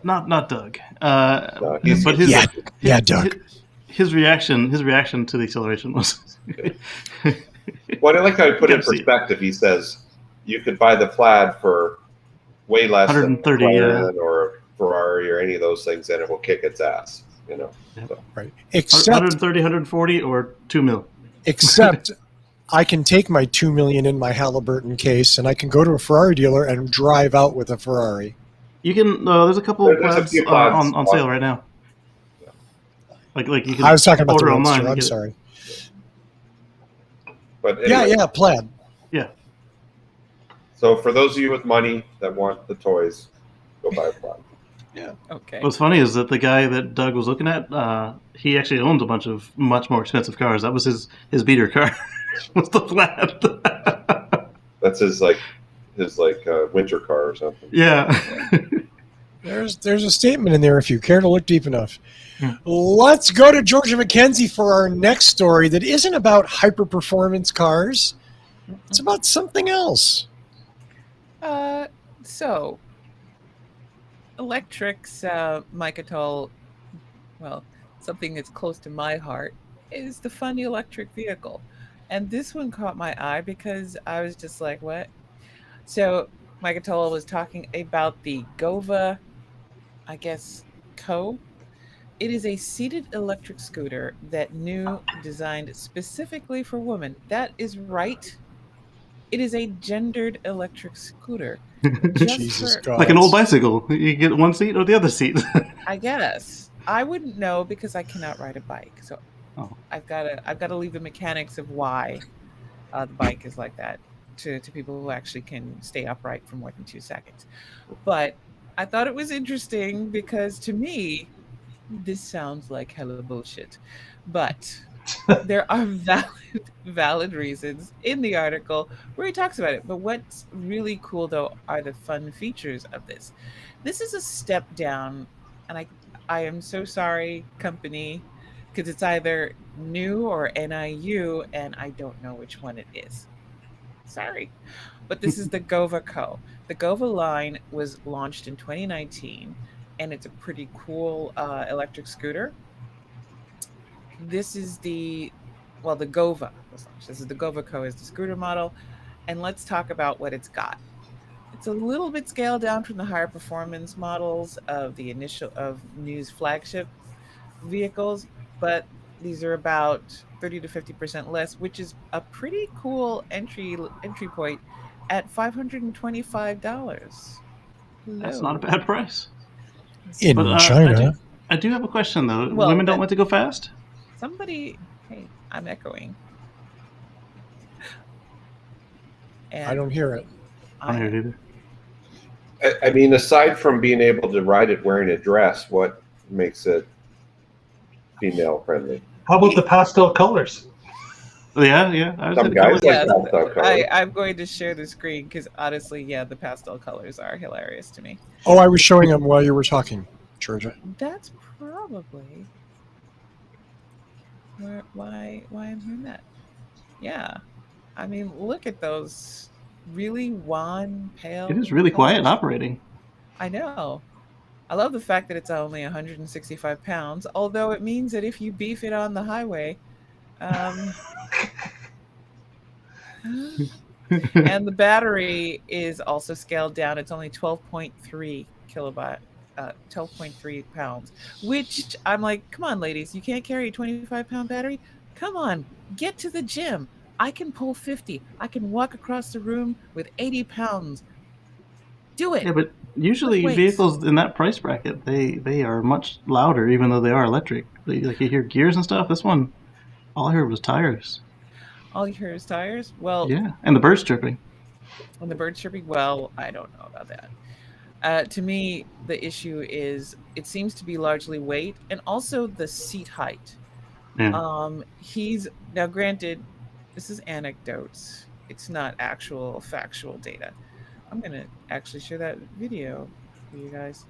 Speaker 4: Not Doug.
Speaker 3: No, he's-
Speaker 4: but his,
Speaker 1: Yeah, Doug.
Speaker 4: His reaction to the acceleration was.
Speaker 3: Well, I like how he put it in
Speaker 4: Gotta see it.
Speaker 3: perspective. He says you could buy the Plaid for way less than
Speaker 4: 130,
Speaker 3: McLaren or Ferrari or any of those things, and it will kick its ass. You know. So,
Speaker 1: Right. Except
Speaker 4: 130, 140, or 2 mil.
Speaker 1: Except I can take my $2 million in my Halliburton case and I can go to a Ferrari dealer and drive out with a Ferrari.
Speaker 4: You can. There's a couple of
Speaker 3: There's a
Speaker 4: plaids
Speaker 3: few plaids
Speaker 4: on sale right now. Like you can.
Speaker 1: I was talking about the
Speaker 4: order
Speaker 1: Roadster.
Speaker 4: online. and
Speaker 1: I'm
Speaker 4: get it.
Speaker 1: sorry.
Speaker 3: but anyway,
Speaker 1: Yeah, Plaid.
Speaker 4: Yeah.
Speaker 3: So for those of you with money that want the toys, go buy a Plaid.
Speaker 2: Okay.
Speaker 4: What's funny is that the guy that Doug was looking at, he actually owns a bunch of much more expensive cars. That was his beater car. Was the Plaid.
Speaker 3: That's his winter car or something.
Speaker 4: Yeah.
Speaker 1: There's a statement in there if you care to look deep enough.
Speaker 4: Hmm.
Speaker 1: Let's go to Georgia McKenzie for our next story that isn't about hyper-performance cars. It's about something else.
Speaker 2: So electrics, Mike Atoll, well, something that's close to my heart is the funny electric vehicle. And this one caught my eye because I was just like, what? So Mike Atoll was talking about the Gova, I guess, Co. It is a seated electric scooter that new designed specifically for women. That is right. It is a gendered electric scooter. Just
Speaker 1: Jesus
Speaker 2: for-
Speaker 1: God.
Speaker 4: Like an old bicycle. You get one seat or the other seat.
Speaker 2: I guess I wouldn't know because I cannot ride a bike. So
Speaker 4: Oh.
Speaker 2: I've got to leave the mechanics of why the bike is like that to people who actually can stay upright for more than 2 seconds. But I thought it was interesting because to me, this sounds like hella bullshit. But there are valid reasons in the article where he talks about it. But what's really cool though are the fun features of this. This is a step down, and I am so sorry, company, because it's either new or NIU, and I don't know which one it is. Sorry. But this is the Gova Co. The Gova line was launched in 2019, and it's a pretty cool electric scooter. This is the Gova was launched. This is the Gova Co. is the scooter model, and let's talk about what it's got. It's a little bit scaled down from the higher performance models of the initial of News flagship vehicles, but these are about 30 to 50% less, which is a pretty cool entry point at $525.
Speaker 4: That's not a bad price.
Speaker 1: In
Speaker 4: But
Speaker 1: China.
Speaker 4: I do have a question though.
Speaker 2: Well,
Speaker 4: Women don't like to go fast.
Speaker 2: Somebody, hey, I'm echoing.
Speaker 1: I don't hear it.
Speaker 4: I don't hear it either.
Speaker 3: I mean, aside from being able to ride it wearing a dress, what makes it female friendly?
Speaker 5: How about the pastel colors?
Speaker 4: Yeah.
Speaker 3: Some guys
Speaker 2: Yes,
Speaker 3: like pastel colors.
Speaker 2: I'm going to share the screen because honestly, yeah, the pastel colors are hilarious to me.
Speaker 1: Oh, I was showing them while you were talking, Georgia.
Speaker 2: That's probably why I'm hearing that. Yeah, I mean, look at those really wan, pale.
Speaker 4: It is really quiet
Speaker 2: colors.
Speaker 4: operating.
Speaker 2: I know. I love the fact that it's only 165 pounds, although it means that if you beef it on the highway, and the battery is also scaled down. It's only 12.3 kilowatt, 12.3 pounds, which I'm like, come on, ladies, you can't carry a 25-pound battery? Come on, get to the gym. I can pull 50. I can walk across the room with 80 pounds. Do it.
Speaker 4: Yeah, but usually
Speaker 2: Lift weights.
Speaker 4: vehicles in that price bracket, they are much louder, even though they are electric. Like you hear gears and stuff. This one, all I heard was tires.
Speaker 2: All you hear is tires? Well,
Speaker 4: Yeah, and the birds chirping.
Speaker 2: and the birds chirping? Well, I don't know about that. To me, the issue is it seems to be largely weight and also the seat height.
Speaker 4: Yeah.
Speaker 2: He's now granted, this is anecdotes. It's not actual factual data. I'm gonna actually share that video for you guys.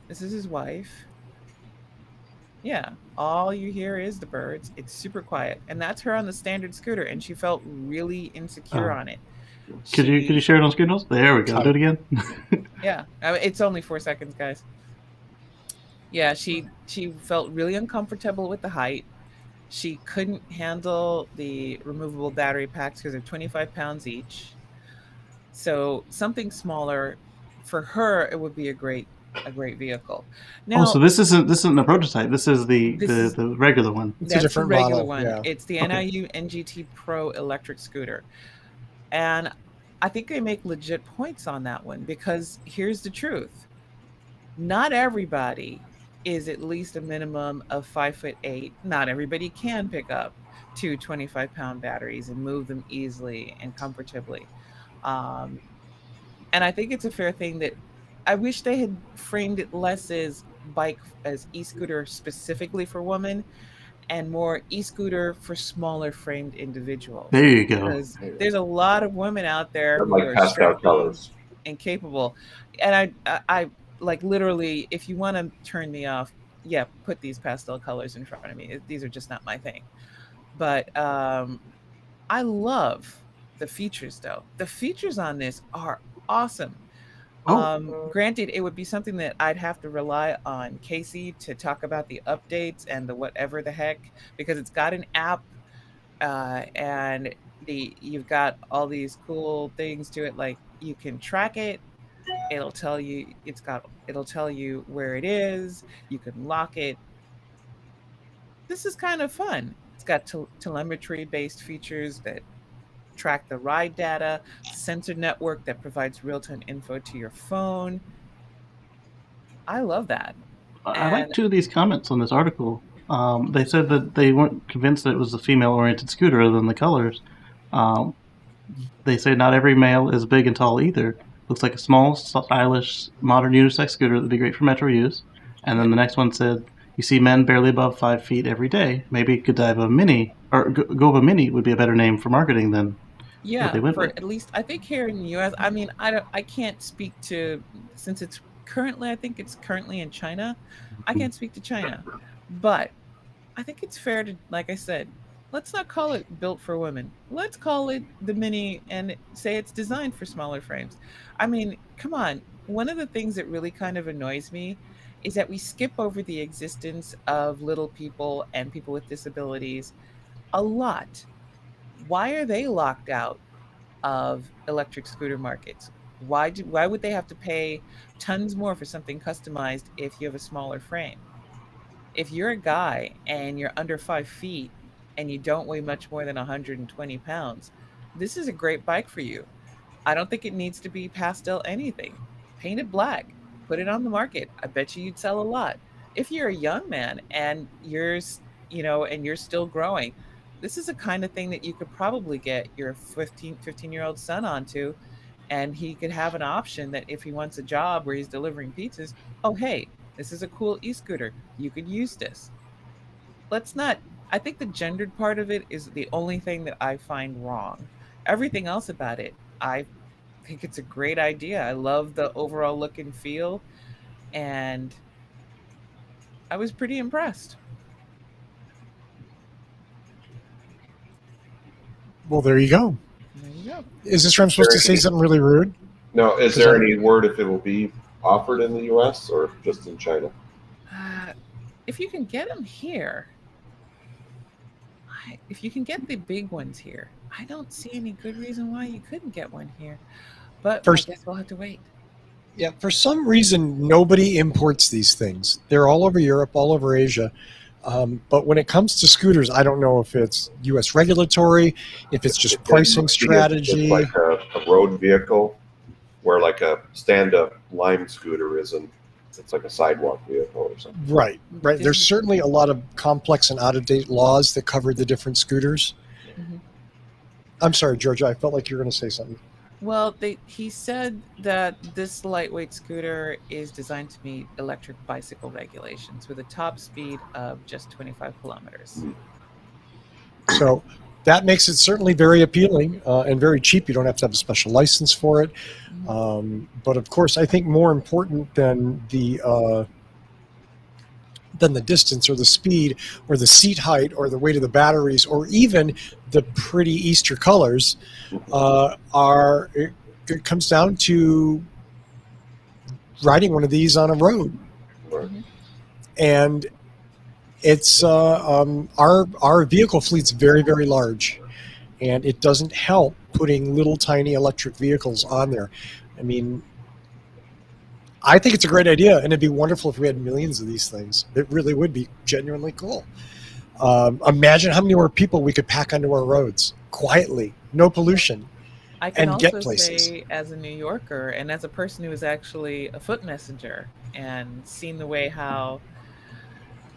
Speaker 2: This is his wife. Yeah, all you hear is the birds. It's super quiet, and that's her on the standard scooter, and she felt really insecure on it.
Speaker 4: Could you share it on screen notes? There we go. Do it again.
Speaker 2: Yeah, I mean, it's only 4 seconds, guys. Yeah, she felt really uncomfortable with the height. She couldn't handle the removable battery packs because they're 25 pounds each. So something smaller for her, it would be a great vehicle. Now,
Speaker 4: so this isn't a prototype. This is the regular one.
Speaker 1: It's a
Speaker 2: that's the
Speaker 1: different
Speaker 2: regular
Speaker 1: model.
Speaker 2: one.
Speaker 1: Yeah.
Speaker 2: It's the
Speaker 4: Okay.
Speaker 2: NIU NGT Pro electric scooter. And I think they make legit points on that one because here's the truth. Not everybody is at least a minimum of 5'8". Not everybody can pick up two 25-pound batteries and move them easily and comfortably. And I think it's a fair thing that I wish they had framed it less as e-scooter specifically for women and more e-scooter for smaller framed individuals.
Speaker 4: There you go.
Speaker 2: Because there's a lot of women out there who
Speaker 3: Like
Speaker 2: are
Speaker 3: pastel
Speaker 2: strapping
Speaker 3: colors.
Speaker 2: and capable. And I like literally, if you want to turn me off, yeah, put these pastel colors in front of me. These are just not my thing. But I love the features, though. The features on this are awesome. Granted, it would be something that I'd have to rely on Kacey to talk about the updates and the whatever the heck, because it's got an app and you've got all these cool things to it. Like you can track it. It'll tell you where it is. You can lock it. This is kind of fun. It's got telemetry-based features that track the ride data, sensor network that provides real-time info to your phone. I love that.
Speaker 4: I like two of these comments on this article. They said that they weren't convinced that it was a female-oriented scooter other than the colors. They say not every male is big and tall either. Looks like a small, stylish, modern unisex scooter that would be great for metro use. And then the next one said, you see men barely above 5 feet every day. Maybe Godiva Mini, or Gova Mini would be a better name for marketing than what they went with.
Speaker 2: At least I think here in the U.S. I mean, I can't speak to, since it's currently, I think it's currently in China. I can't speak to China, but I think it's fair to, like I said, Let's not call it built for women. Let's call it the mini and say it's designed for smaller frames. I mean, come on. One of the things that really kind of annoys me is that we skip over the existence of little people and people with disabilities a lot. Why are they locked out of electric scooter markets? Why would they have to pay tons more for something customized if you have a smaller frame? If you're a guy and you're under 5 feet and you don't weigh much more than 120 pounds, this is a great bike for you. I don't think it needs to be pastel anything. Paint it black, put it on the market. I bet you'd sell a lot. If you're a young man and and you're still growing, this is a kind of thing that you could probably get your 15-year-old son onto, and he could have an option that if he wants a job where he's delivering pizzas, oh, hey, this is a cool e-scooter. You could use this. Let's not, I think the gendered part of it is the only thing that I find wrong. Everything else about it, I think it's a great idea. I love the overall look and feel, and I was pretty impressed.
Speaker 1: Well, there you go.
Speaker 2: There you go.
Speaker 1: Is this where I'm supposed to say something really rude?
Speaker 3: No, is there any word if it will be offered in the U.S. or just in China?
Speaker 2: If you can get them here, if you can get the big ones here, I don't see any good reason why you couldn't get one here. But I guess we'll have to wait.
Speaker 1: Yeah, for some reason, nobody imports these things. They're all over Europe, all over Asia. But when it comes to scooters, I don't know if it's U.S. regulatory, if it's just pricing strategy.
Speaker 3: It's like a road vehicle where like a stand-up Lime scooter isn't. It's like a sidewalk vehicle or something.
Speaker 1: Right. There's certainly a lot of complex and out-of-date laws that cover the different scooters.
Speaker 2: Mm-hmm.
Speaker 1: I'm sorry, Georgia, I felt like you were going to say something.
Speaker 2: Well, he said that this lightweight scooter is designed to meet electric bicycle regulations with a top speed of just 25 kilometers.
Speaker 1: So that makes it certainly very appealing and very cheap. You don't have to have a special license for it. But of course, I think more important than the distance or the speed or the seat height or the weight of the batteries or even the pretty Easter colors it comes down to riding one of these on a road.
Speaker 2: Mm-hmm.
Speaker 1: And it's our vehicle fleet's very, very large, and it doesn't help putting little tiny electric vehicles on there. I mean, I think it's a great idea, and it'd be wonderful if we had millions of these things. It really would be genuinely cool. Imagine how many more people we could pack onto our roads quietly, no pollution,
Speaker 2: I can
Speaker 1: and
Speaker 2: also
Speaker 1: get places.
Speaker 2: say, as a New Yorker and as a person who is actually a foot messenger and seen the way how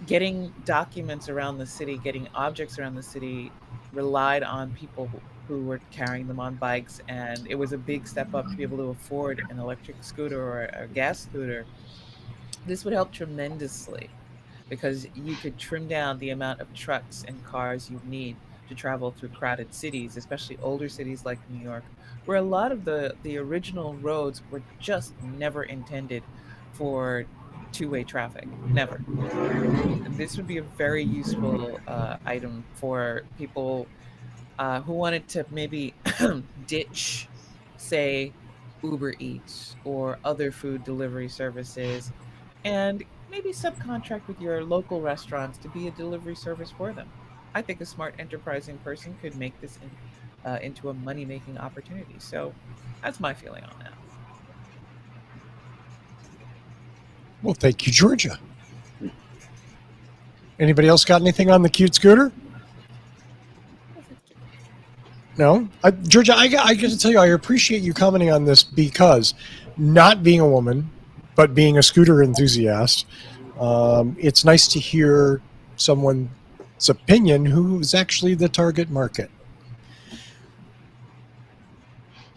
Speaker 2: getting documents around the city, getting objects around the city relied on people who were carrying them on bikes, and it was a big step up to be able to afford an electric scooter or a gas scooter. This would help tremendously because you could trim down the amount of trucks and cars you need to travel through crowded cities, especially older cities like New York, where a lot of the original roads were just never intended for two-way traffic. Never. This would be a very useful item for people who wanted to maybe ditch, say, Uber Eats or other food delivery services, and maybe subcontract with your local restaurants to be a delivery service for them. I think a smart, enterprising person could make this into a money-making opportunity. So that's my feeling on that.
Speaker 1: Well, thank you, Georgia. Anybody else got anything on the cute scooter? No? Georgia, I got to tell you, I appreciate you commenting on this because not being a woman, but being a scooter enthusiast, it's nice to hear someone's opinion who's actually the target market.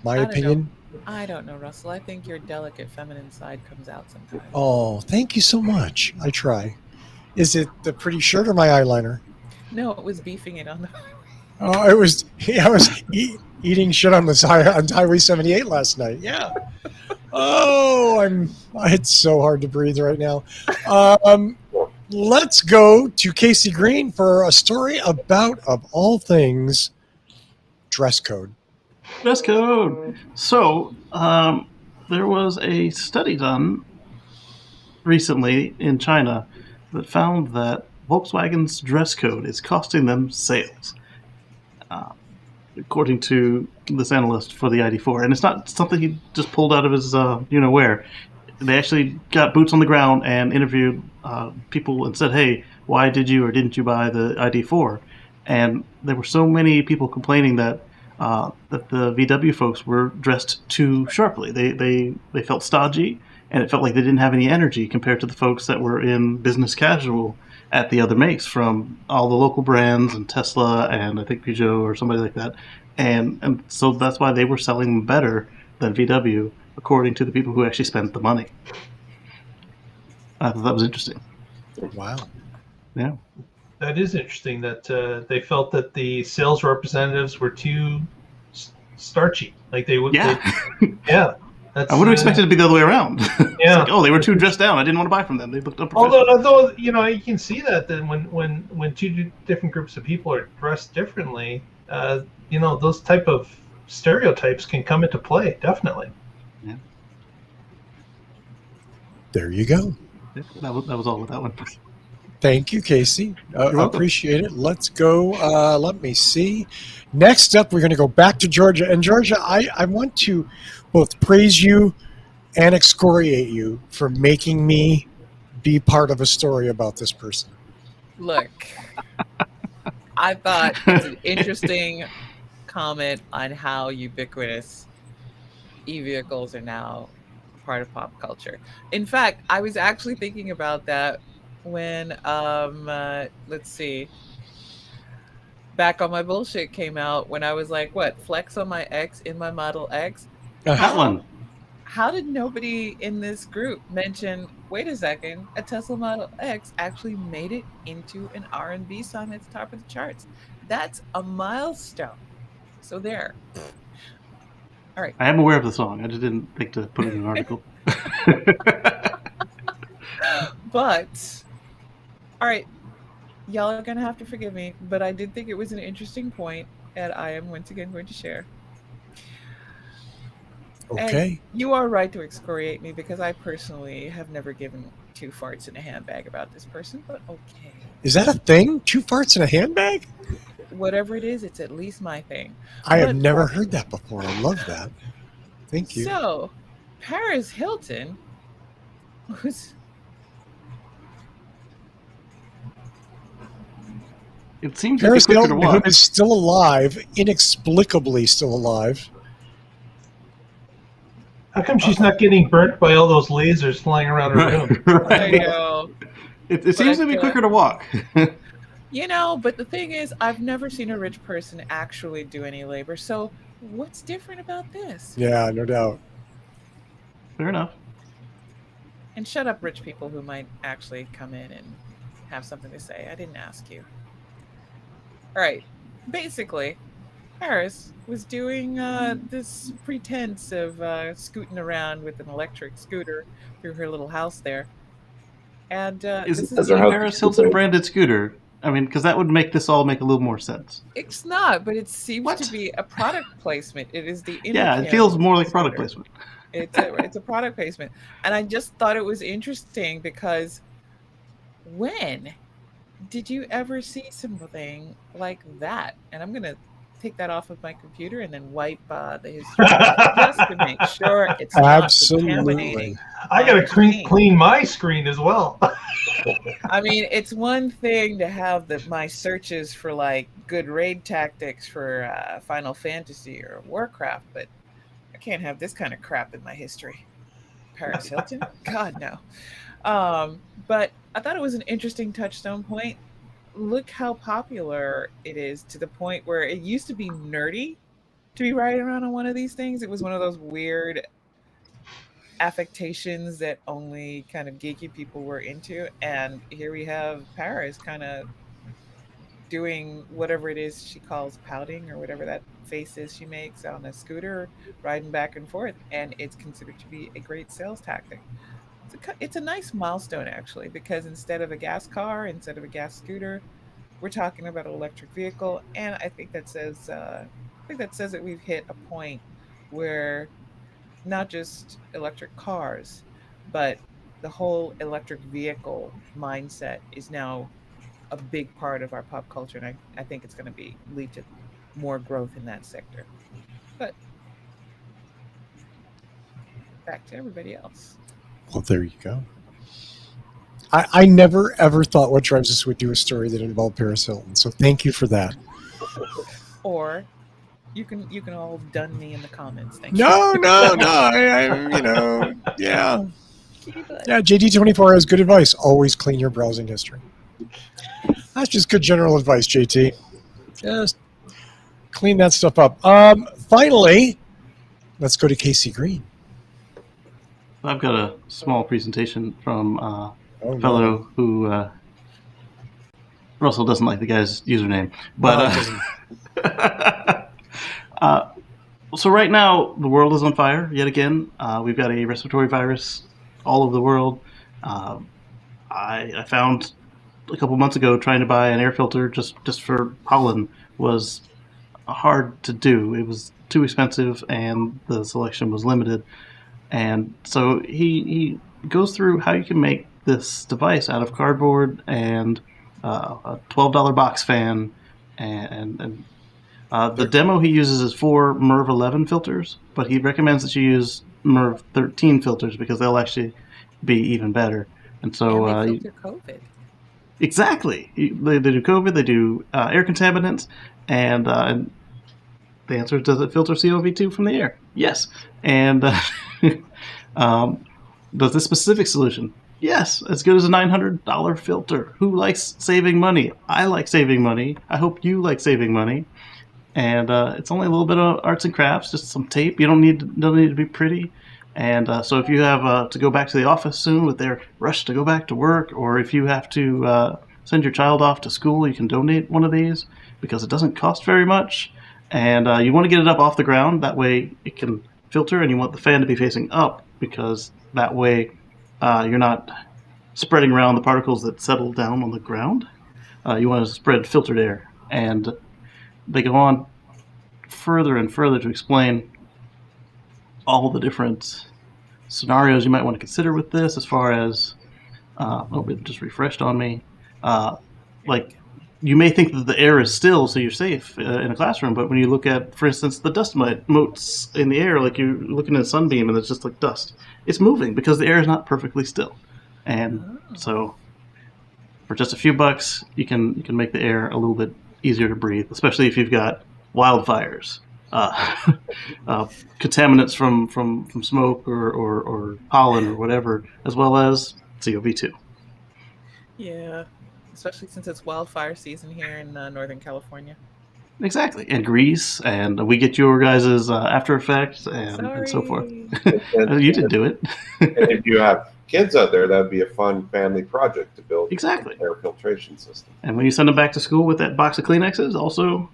Speaker 1: My opinion?
Speaker 2: I don't know, Russell. I think your delicate feminine side comes out sometimes.
Speaker 1: Oh, thank you so much. I try. Is it the pretty shirt or my eyeliner?
Speaker 2: No, it was beefing it on the
Speaker 1: Oh, it was. I was eating shit on Highway 78 last night. Yeah. Oh, it's so hard to breathe right now. let's go to Kacey Green for a story about, of all things, dress code.
Speaker 4: Dress code. So, there was a study done recently in China that found that Volkswagen's dress code is costing them sales, according to this analyst for the ID4. And it's not something he just pulled out of his where. They actually got boots on the ground and interviewed people and said, "Hey, why did you or didn't you buy the ID4?" And there were so many people complaining that that the VW folks were dressed too sharply. They felt stodgy, and it felt like they didn't have any energy compared to the folks that were in business casual at the other makes from all the local brands and Tesla and I think Peugeot or somebody like that. And so that's why they were selling better than VW, according to the people who actually spent the money. I thought that was interesting.
Speaker 1: Wow.
Speaker 4: Yeah.
Speaker 5: That is interesting that they felt that the sales representatives were too starchy. Like they would.
Speaker 4: Yeah.
Speaker 5: Yeah. That's,
Speaker 4: I would have expected it to be the other way around.
Speaker 5: Yeah.
Speaker 4: Like, oh, they were too dressed down. I didn't want to buy from them. They looked unprofessional.
Speaker 5: Although you can see that then when two different groups of people are dressed differently, those type of stereotypes can come into play. Definitely.
Speaker 4: Yeah.
Speaker 1: There you go.
Speaker 4: That was all with that one.
Speaker 1: Thank you, Kacey.
Speaker 4: You're welcome.
Speaker 1: Appreciate it. Let's go. Let me see. Next up, we're going to go back to Georgia. And Georgia, I want to both praise you and excoriate you for making me be part of a story about this person.
Speaker 2: Look, I thought it's an interesting comment on how ubiquitous e-vehicles are now part of pop culture. In fact, I was actually thinking about that when let's see, Back on My Bullshit came out, when I was like, what, flex on my X in my Model X?
Speaker 4: That one.
Speaker 2: How did nobody in this group mention, wait a second, a Tesla Model X actually made it into an R&B song at the top of the charts? That's a milestone. So there. All right.
Speaker 4: I am aware of the song. I just didn't think to put it in an article.
Speaker 2: But, all right, y'all are going to have to forgive me, but I did think it was an interesting point that I am once again going to share.
Speaker 1: Okay.
Speaker 2: And you are right to excoriate me because I personally have never given two farts in a handbag about this person, but okay.
Speaker 1: Is that a thing? 2 farts in a handbag?
Speaker 2: Whatever it is, it's at least my thing.
Speaker 1: I have never heard that before. I love that. Thank you.
Speaker 2: So, Paris Hilton was...
Speaker 4: It seems
Speaker 1: Paris
Speaker 4: like quicker to
Speaker 1: Hilton, who
Speaker 4: walk.
Speaker 1: is still alive, inexplicably still alive.
Speaker 5: How come she's not getting burnt by all those lasers flying around her room?
Speaker 2: I know.
Speaker 4: It seems to be quicker to walk.
Speaker 2: But the thing is, I've never seen a rich person actually do any labor. So what's different about this?
Speaker 1: Yeah, no doubt.
Speaker 4: Fair enough.
Speaker 2: And shut up, rich people who might actually come in and have something to say. I didn't ask you. All right. Basically, Paris was doing this pretense of scooting around with an electric scooter through her little house there. And
Speaker 4: Is a Paris Hilton branded scooter? I mean, because that would make this all make a little more sense.
Speaker 2: It's not, but it seems to be a product placement. It is the
Speaker 4: Yeah, it feels more like product placement.
Speaker 2: It's a product placement. And I just thought it was interesting because when did you ever see something like that? And I'm going to take that off of my computer and then wipe the history just to make sure it's not contaminating.
Speaker 5: I got to clean my screen as well.
Speaker 2: I mean, it's one thing to have my searches for like good raid tactics for Final Fantasy or Warcraft, but I can't have this kind of crap in my history. Paris Hilton? God, no. But I thought it was an interesting touchstone point. Look how popular it is, to the point where it used to be nerdy to be riding around on one of these things. It was one of those weird affectations that only kind of geeky people were into. And here we have Paris kind of doing whatever it is she calls pouting, or whatever that face is she makes on a scooter, riding back and forth. And it's considered to be a great sales tactic. it's a nice milestone actually, because instead of a gas car, instead of a gas scooter, we're talking about an electric vehicle, and I think that says that we've hit a point where not just electric cars, but the whole electric vehicle mindset is now a big part of our pop culture, and I think it's going to be lead to more growth in that sector. But back to everybody else.
Speaker 1: Well, there you go. I never ever thought What Drives Us would do a story that involved Paris Hilton. So thank you for that.
Speaker 2: Or you can all dun me in the comments. Thank
Speaker 1: No,
Speaker 2: you.
Speaker 1: Yeah.
Speaker 2: Keep it.
Speaker 1: Yeah, JD24 has good advice. Always clean your browsing history. That's just good general advice, JT. Just clean that stuff up. Finally, let's go to Kacey Green.
Speaker 4: I've got a small presentation from a
Speaker 1: Oh,
Speaker 4: fellow who Russell doesn't like the guy's username, but so right now the world is on fire yet again. We've got a respiratory virus all over the world. I found a couple months ago trying to buy an air filter just for pollen was hard to do. It was too expensive and the selection was limited. And so he goes through how you can make this device out of cardboard and a $12 box fan. And the demo he uses is 4 MERV 11 filters, but he recommends that you use MERV 13 filters because they'll actually be even better. And so
Speaker 2: And they filter COVID.
Speaker 4: Exactly. They do COVID, they do air contaminants, and the answer is, does it filter CO2 from the air? Yes. And does this specific solution? Yes, as good as a $900 filter. Who likes saving money? I like saving money. I hope you like saving money. And it's only a little bit of arts and crafts, just some tape. You don't need to be pretty. And so if you have to go back to the office soon with their rush to go back to work, or if you have to send your child off to school, you can donate one of these because it doesn't cost very much. And you want to get it up off the ground. That way it can filter, and you want the fan to be facing up because that way you're not spreading around the particles that settle down on the ground. You want to spread filtered air. And they go on further and further to explain all the different scenarios you might want to consider with this, as far as it just refreshed on me. Like, you may think that the air is still, so you're safe in a classroom, but when you look at, for instance, the dust motes in the air, like you're looking at a sunbeam and it's just like dust, it's moving because the air is not perfectly still. And so for just a few bucks, you can make the air a little bit easier to breathe, especially if you've got wildfires, contaminants from smoke or pollen or whatever, as well as CO2.
Speaker 2: Yeah, especially since it's wildfire season here in Northern California.
Speaker 4: Exactly, and grease, and we get your guys' After Effects and so forth. You did do it.
Speaker 3: And if you have kids out there, that would be a fun family project to build
Speaker 4: Exactly.
Speaker 3: an air filtration system.
Speaker 4: And when you send them back to school with that box of Kleenexes, also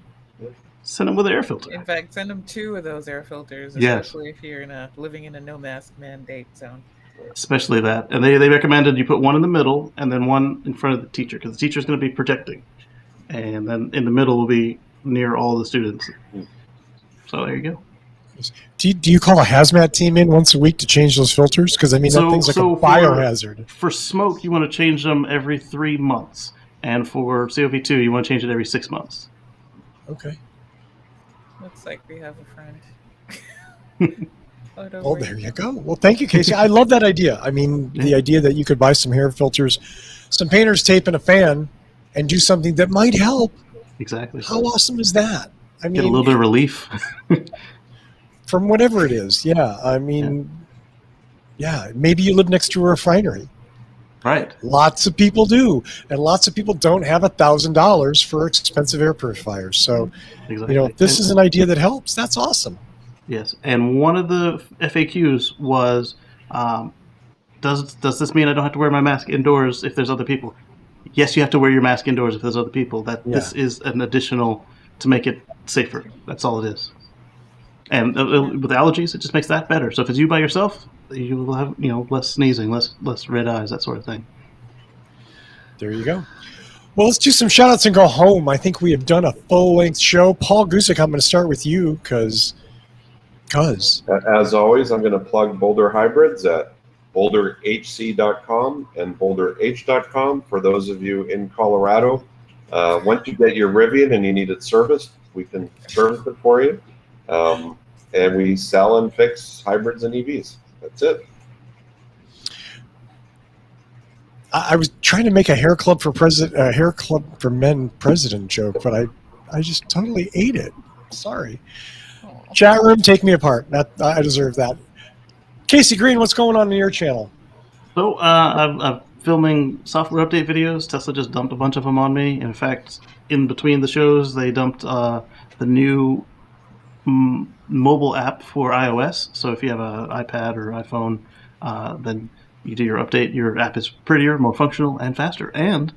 Speaker 4: send them with an air filter.
Speaker 2: In fact, send them 2 of those air filters,
Speaker 4: Yes.
Speaker 2: especially if you're living in a no mask mandate zone.
Speaker 4: Especially that. And they recommended you put one in the middle and then one in front of the teacher, because the teacher's going to be projecting. And then in the middle will be near all the students. So there you go.
Speaker 1: Do you call a hazmat team in once a week to change those filters? Because, I mean, that thing's like a biohazard.
Speaker 4: For smoke, you want to change them every 3 months. And for CO2, you want to change it every 6 months.
Speaker 1: Okay.
Speaker 2: Looks like we have a friend.
Speaker 1: Oh, there you go. Well, thank you, Kacey. I love that idea. I mean, the idea that you could buy some hair filters, some painter's tape, and a fan, and do something that might help.
Speaker 4: Exactly.
Speaker 1: How awesome is that? I mean,
Speaker 4: get a little bit of relief
Speaker 1: from whatever it is. Yeah. I mean, yeah. Maybe you live next to a refinery.
Speaker 4: Right.
Speaker 1: Lots of people do, and lots of people don't have $1,000 for expensive air purifiers. So,
Speaker 4: exactly.
Speaker 1: if this is an idea that helps, that's awesome.
Speaker 4: Yes, and one of the FAQs was, does this mean I don't have to wear my mask indoors if there's other people? Yes, you have to wear your mask indoors if there's other people. This is an additional to make it safer. That's all it is. And with allergies, it just makes that better. So if it's you by yourself, you will have less sneezing, less red eyes, that sort of thing.
Speaker 1: There you go. Well, let's do some shout outs and go home. I think we have done a full-length show. Paul Guzik, I'm going to start with you because.
Speaker 3: As always, I'm going to plug Boulder Hybrids at boulderhc.com and boulderh.com for those of you in Colorado. Once you get your Rivian and you need it serviced, we can service it for you. And we sell and fix hybrids and EVs. That's it.
Speaker 1: I was trying to make a hair club for men president joke, but I just totally ate it. Sorry. Chat room, take me apart. I deserve that. Kacey Green, what's going on in your channel?
Speaker 4: So I'm filming software update videos. Tesla just dumped a bunch of them on me. In fact, in between the shows, they dumped the new mobile app for iOS. So if you have an iPad or iPhone, then you do your update. Your app is prettier, more functional, and faster. And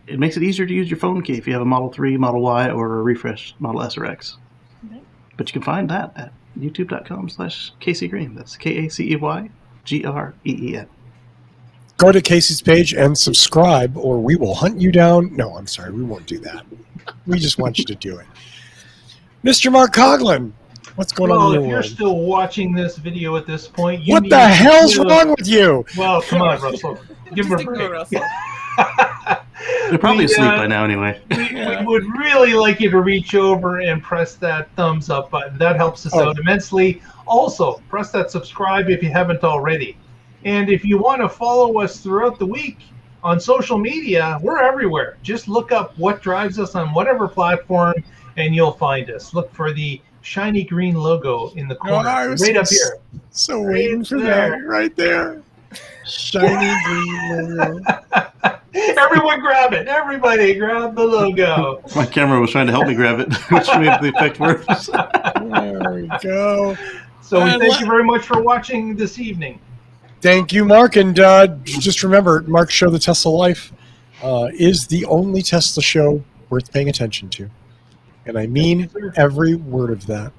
Speaker 4: it makes it easier to use your phone key if you have a Model 3, Model Y, or a refreshed Model S or X. Mm-hmm. But you can find that at youtube.com/Kacey Green. That's KACEYGREEN.
Speaker 1: Go to Casey's page and subscribe, or we will hunt you down. No, I'm sorry, we won't do that. We just want you to do it. Mr. Mark Coughlin, what's going on in your
Speaker 5: world? If you're still watching this video at this point,
Speaker 1: what the hell's wrong with you?
Speaker 5: Well, come on, Russell. Give him a break.
Speaker 4: They're probably asleep by now anyway.
Speaker 5: We would really like you to reach over and press that thumbs up button. That helps us out immensely. Also, press that subscribe if you haven't already. And if you want to follow us throughout the week on social media, we're everywhere. Just look up What Drives Us on whatever platform, and you'll find us. Look for the shiny green logo in the corner, right up here.
Speaker 1: So waiting for that, right there. Shiny green logo.
Speaker 5: Everyone grab it. Everybody grab the logo.
Speaker 4: My camera was trying to help me grab it, which made the effect worse.
Speaker 1: There we go.
Speaker 5: So we thank you very much for watching this evening.
Speaker 1: Thank you, Mark. And just remember, Mark's show, The Tesla Life, is the only Tesla show worth paying attention to. And I mean every word of that.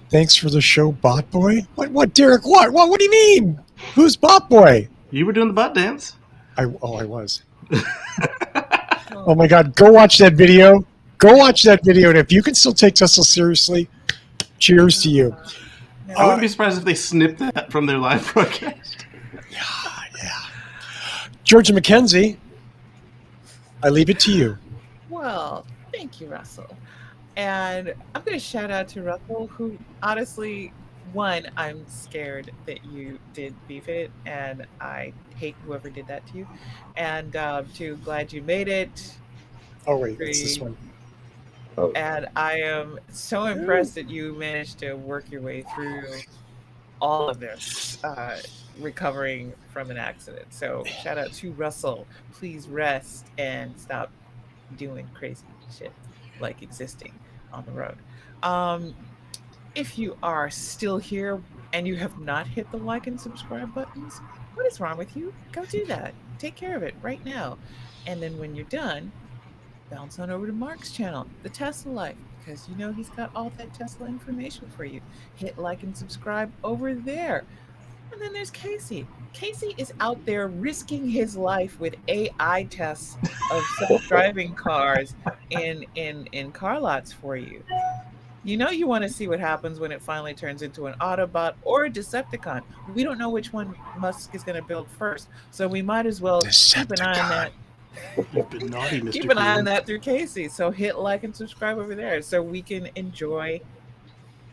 Speaker 1: Thanks for the show, Bot Boy. What, Derek? What? What do you mean? Who's Bot Boy?
Speaker 4: You were doing the bot dance.
Speaker 1: I was. Oh my God! Go watch that video. Go watch that video, and if you can still take Tesla seriously, cheers to you.
Speaker 4: I wouldn't be surprised if they snipped that from their live broadcast.
Speaker 1: Yeah. Georgia McKenzie, I leave it to you.
Speaker 2: Well, thank you, Russell. And I'm going to shout out to Russell, who honestly, one, I'm scared that you did beef it, and I hate whoever did that to you. And two, glad you made it.
Speaker 1: Oh, wait, it's this one.
Speaker 3: Oh.
Speaker 2: And I am so impressed that you managed to work your way through all of this, recovering from an accident. So shout out to Russell. Please rest and stop doing crazy shit like existing on the road. If you are still here and you have not hit the like and subscribe buttons, what is wrong with you? Go do that. Take care of it right now. And then when you're done, bounce on over to Mark's channel, The Tesla Life, because you know he's got all that Tesla information for you. Hit like and subscribe over there. And then there's Kacey. Kacey is out there risking his life with AI tests of self-driving cars in car lots for you. You know you want to see what happens when it finally turns into an Autobot or a Decepticon. We don't know which one Musk is going to build first, so we might as well keep an eye on that.
Speaker 4: You've been naughty, Mr.
Speaker 2: Keep an eye on that through Kacey. So hit like and subscribe over there so we can enjoy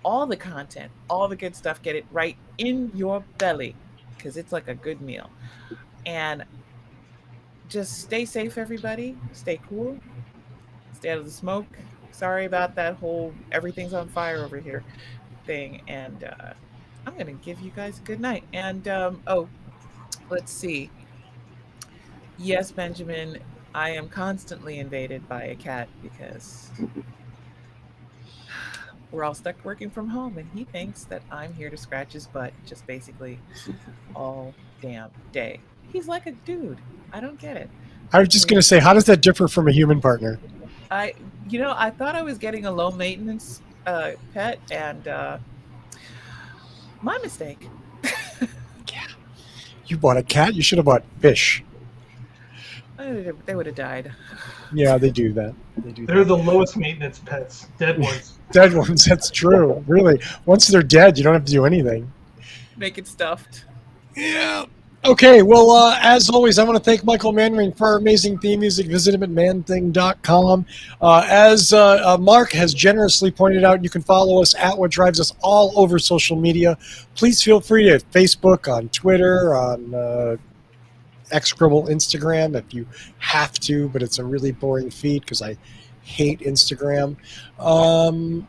Speaker 2: all the content, all the good stuff, get it right in your belly, because it's like a good meal. And just stay safe, everybody. Stay cool. Stay out of the smoke. Sorry about that whole everything's on fire over here thing. And I'm going to give you guys a good night. And, let's see. Yes, Benjamin, I am constantly invaded by a cat because we're all stuck working from home, and he thinks that I'm here to scratch his butt just basically all damn day. He's like a dude. I don't get it.
Speaker 1: I was just going to say, how does that differ from a human partner?
Speaker 2: I thought I was getting a low maintenance pet, and my mistake.
Speaker 1: You bought a cat. You should have bought fish.
Speaker 2: They would have died.
Speaker 1: Yeah, they do that.
Speaker 5: They're the lowest maintenance pets. Dead ones.
Speaker 1: Dead ones. That's true. Really. Once they're dead, you don't have to do anything.
Speaker 2: Make it stuffed.
Speaker 1: Yeah. Okay, well, as always, I want to thank Michael Manring for our amazing theme music. Visit him at manthing.com. As Mark has generously pointed out, you can follow us at What Drives Us all over social media. Please feel free to Facebook, on Twitter, on Xscribble, Instagram, if you have to, but it's a really boring feed because I hate Instagram. And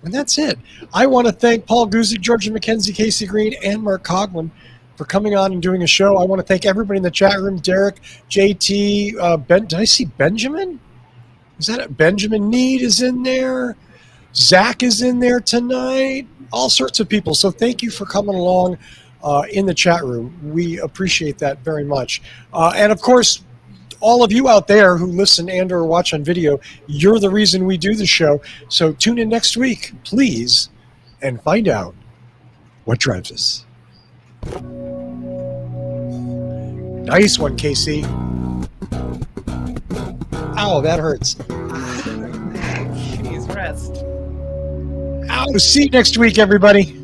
Speaker 1: that's it. I want to thank Paul Guzik, Georgia McKenzie, Kacey Green, and Mark Coughlin for coming on and doing a show. I want to thank everybody in the chat room. Derek, JT, Ben. Did I see Benjamin? Is that it? Benjamin Need is in there. Zach is in there tonight. All sorts of people. So thank you for coming along in the chat room. We appreciate that very much. And of course, all of you out there who listen and or watch on video, you're the reason we do the show. So tune in next week, please, and find out what drives us. Nice one, Kacey. Ow, that hurts.
Speaker 2: Please rest.
Speaker 1: Ow, see you next week, everybody.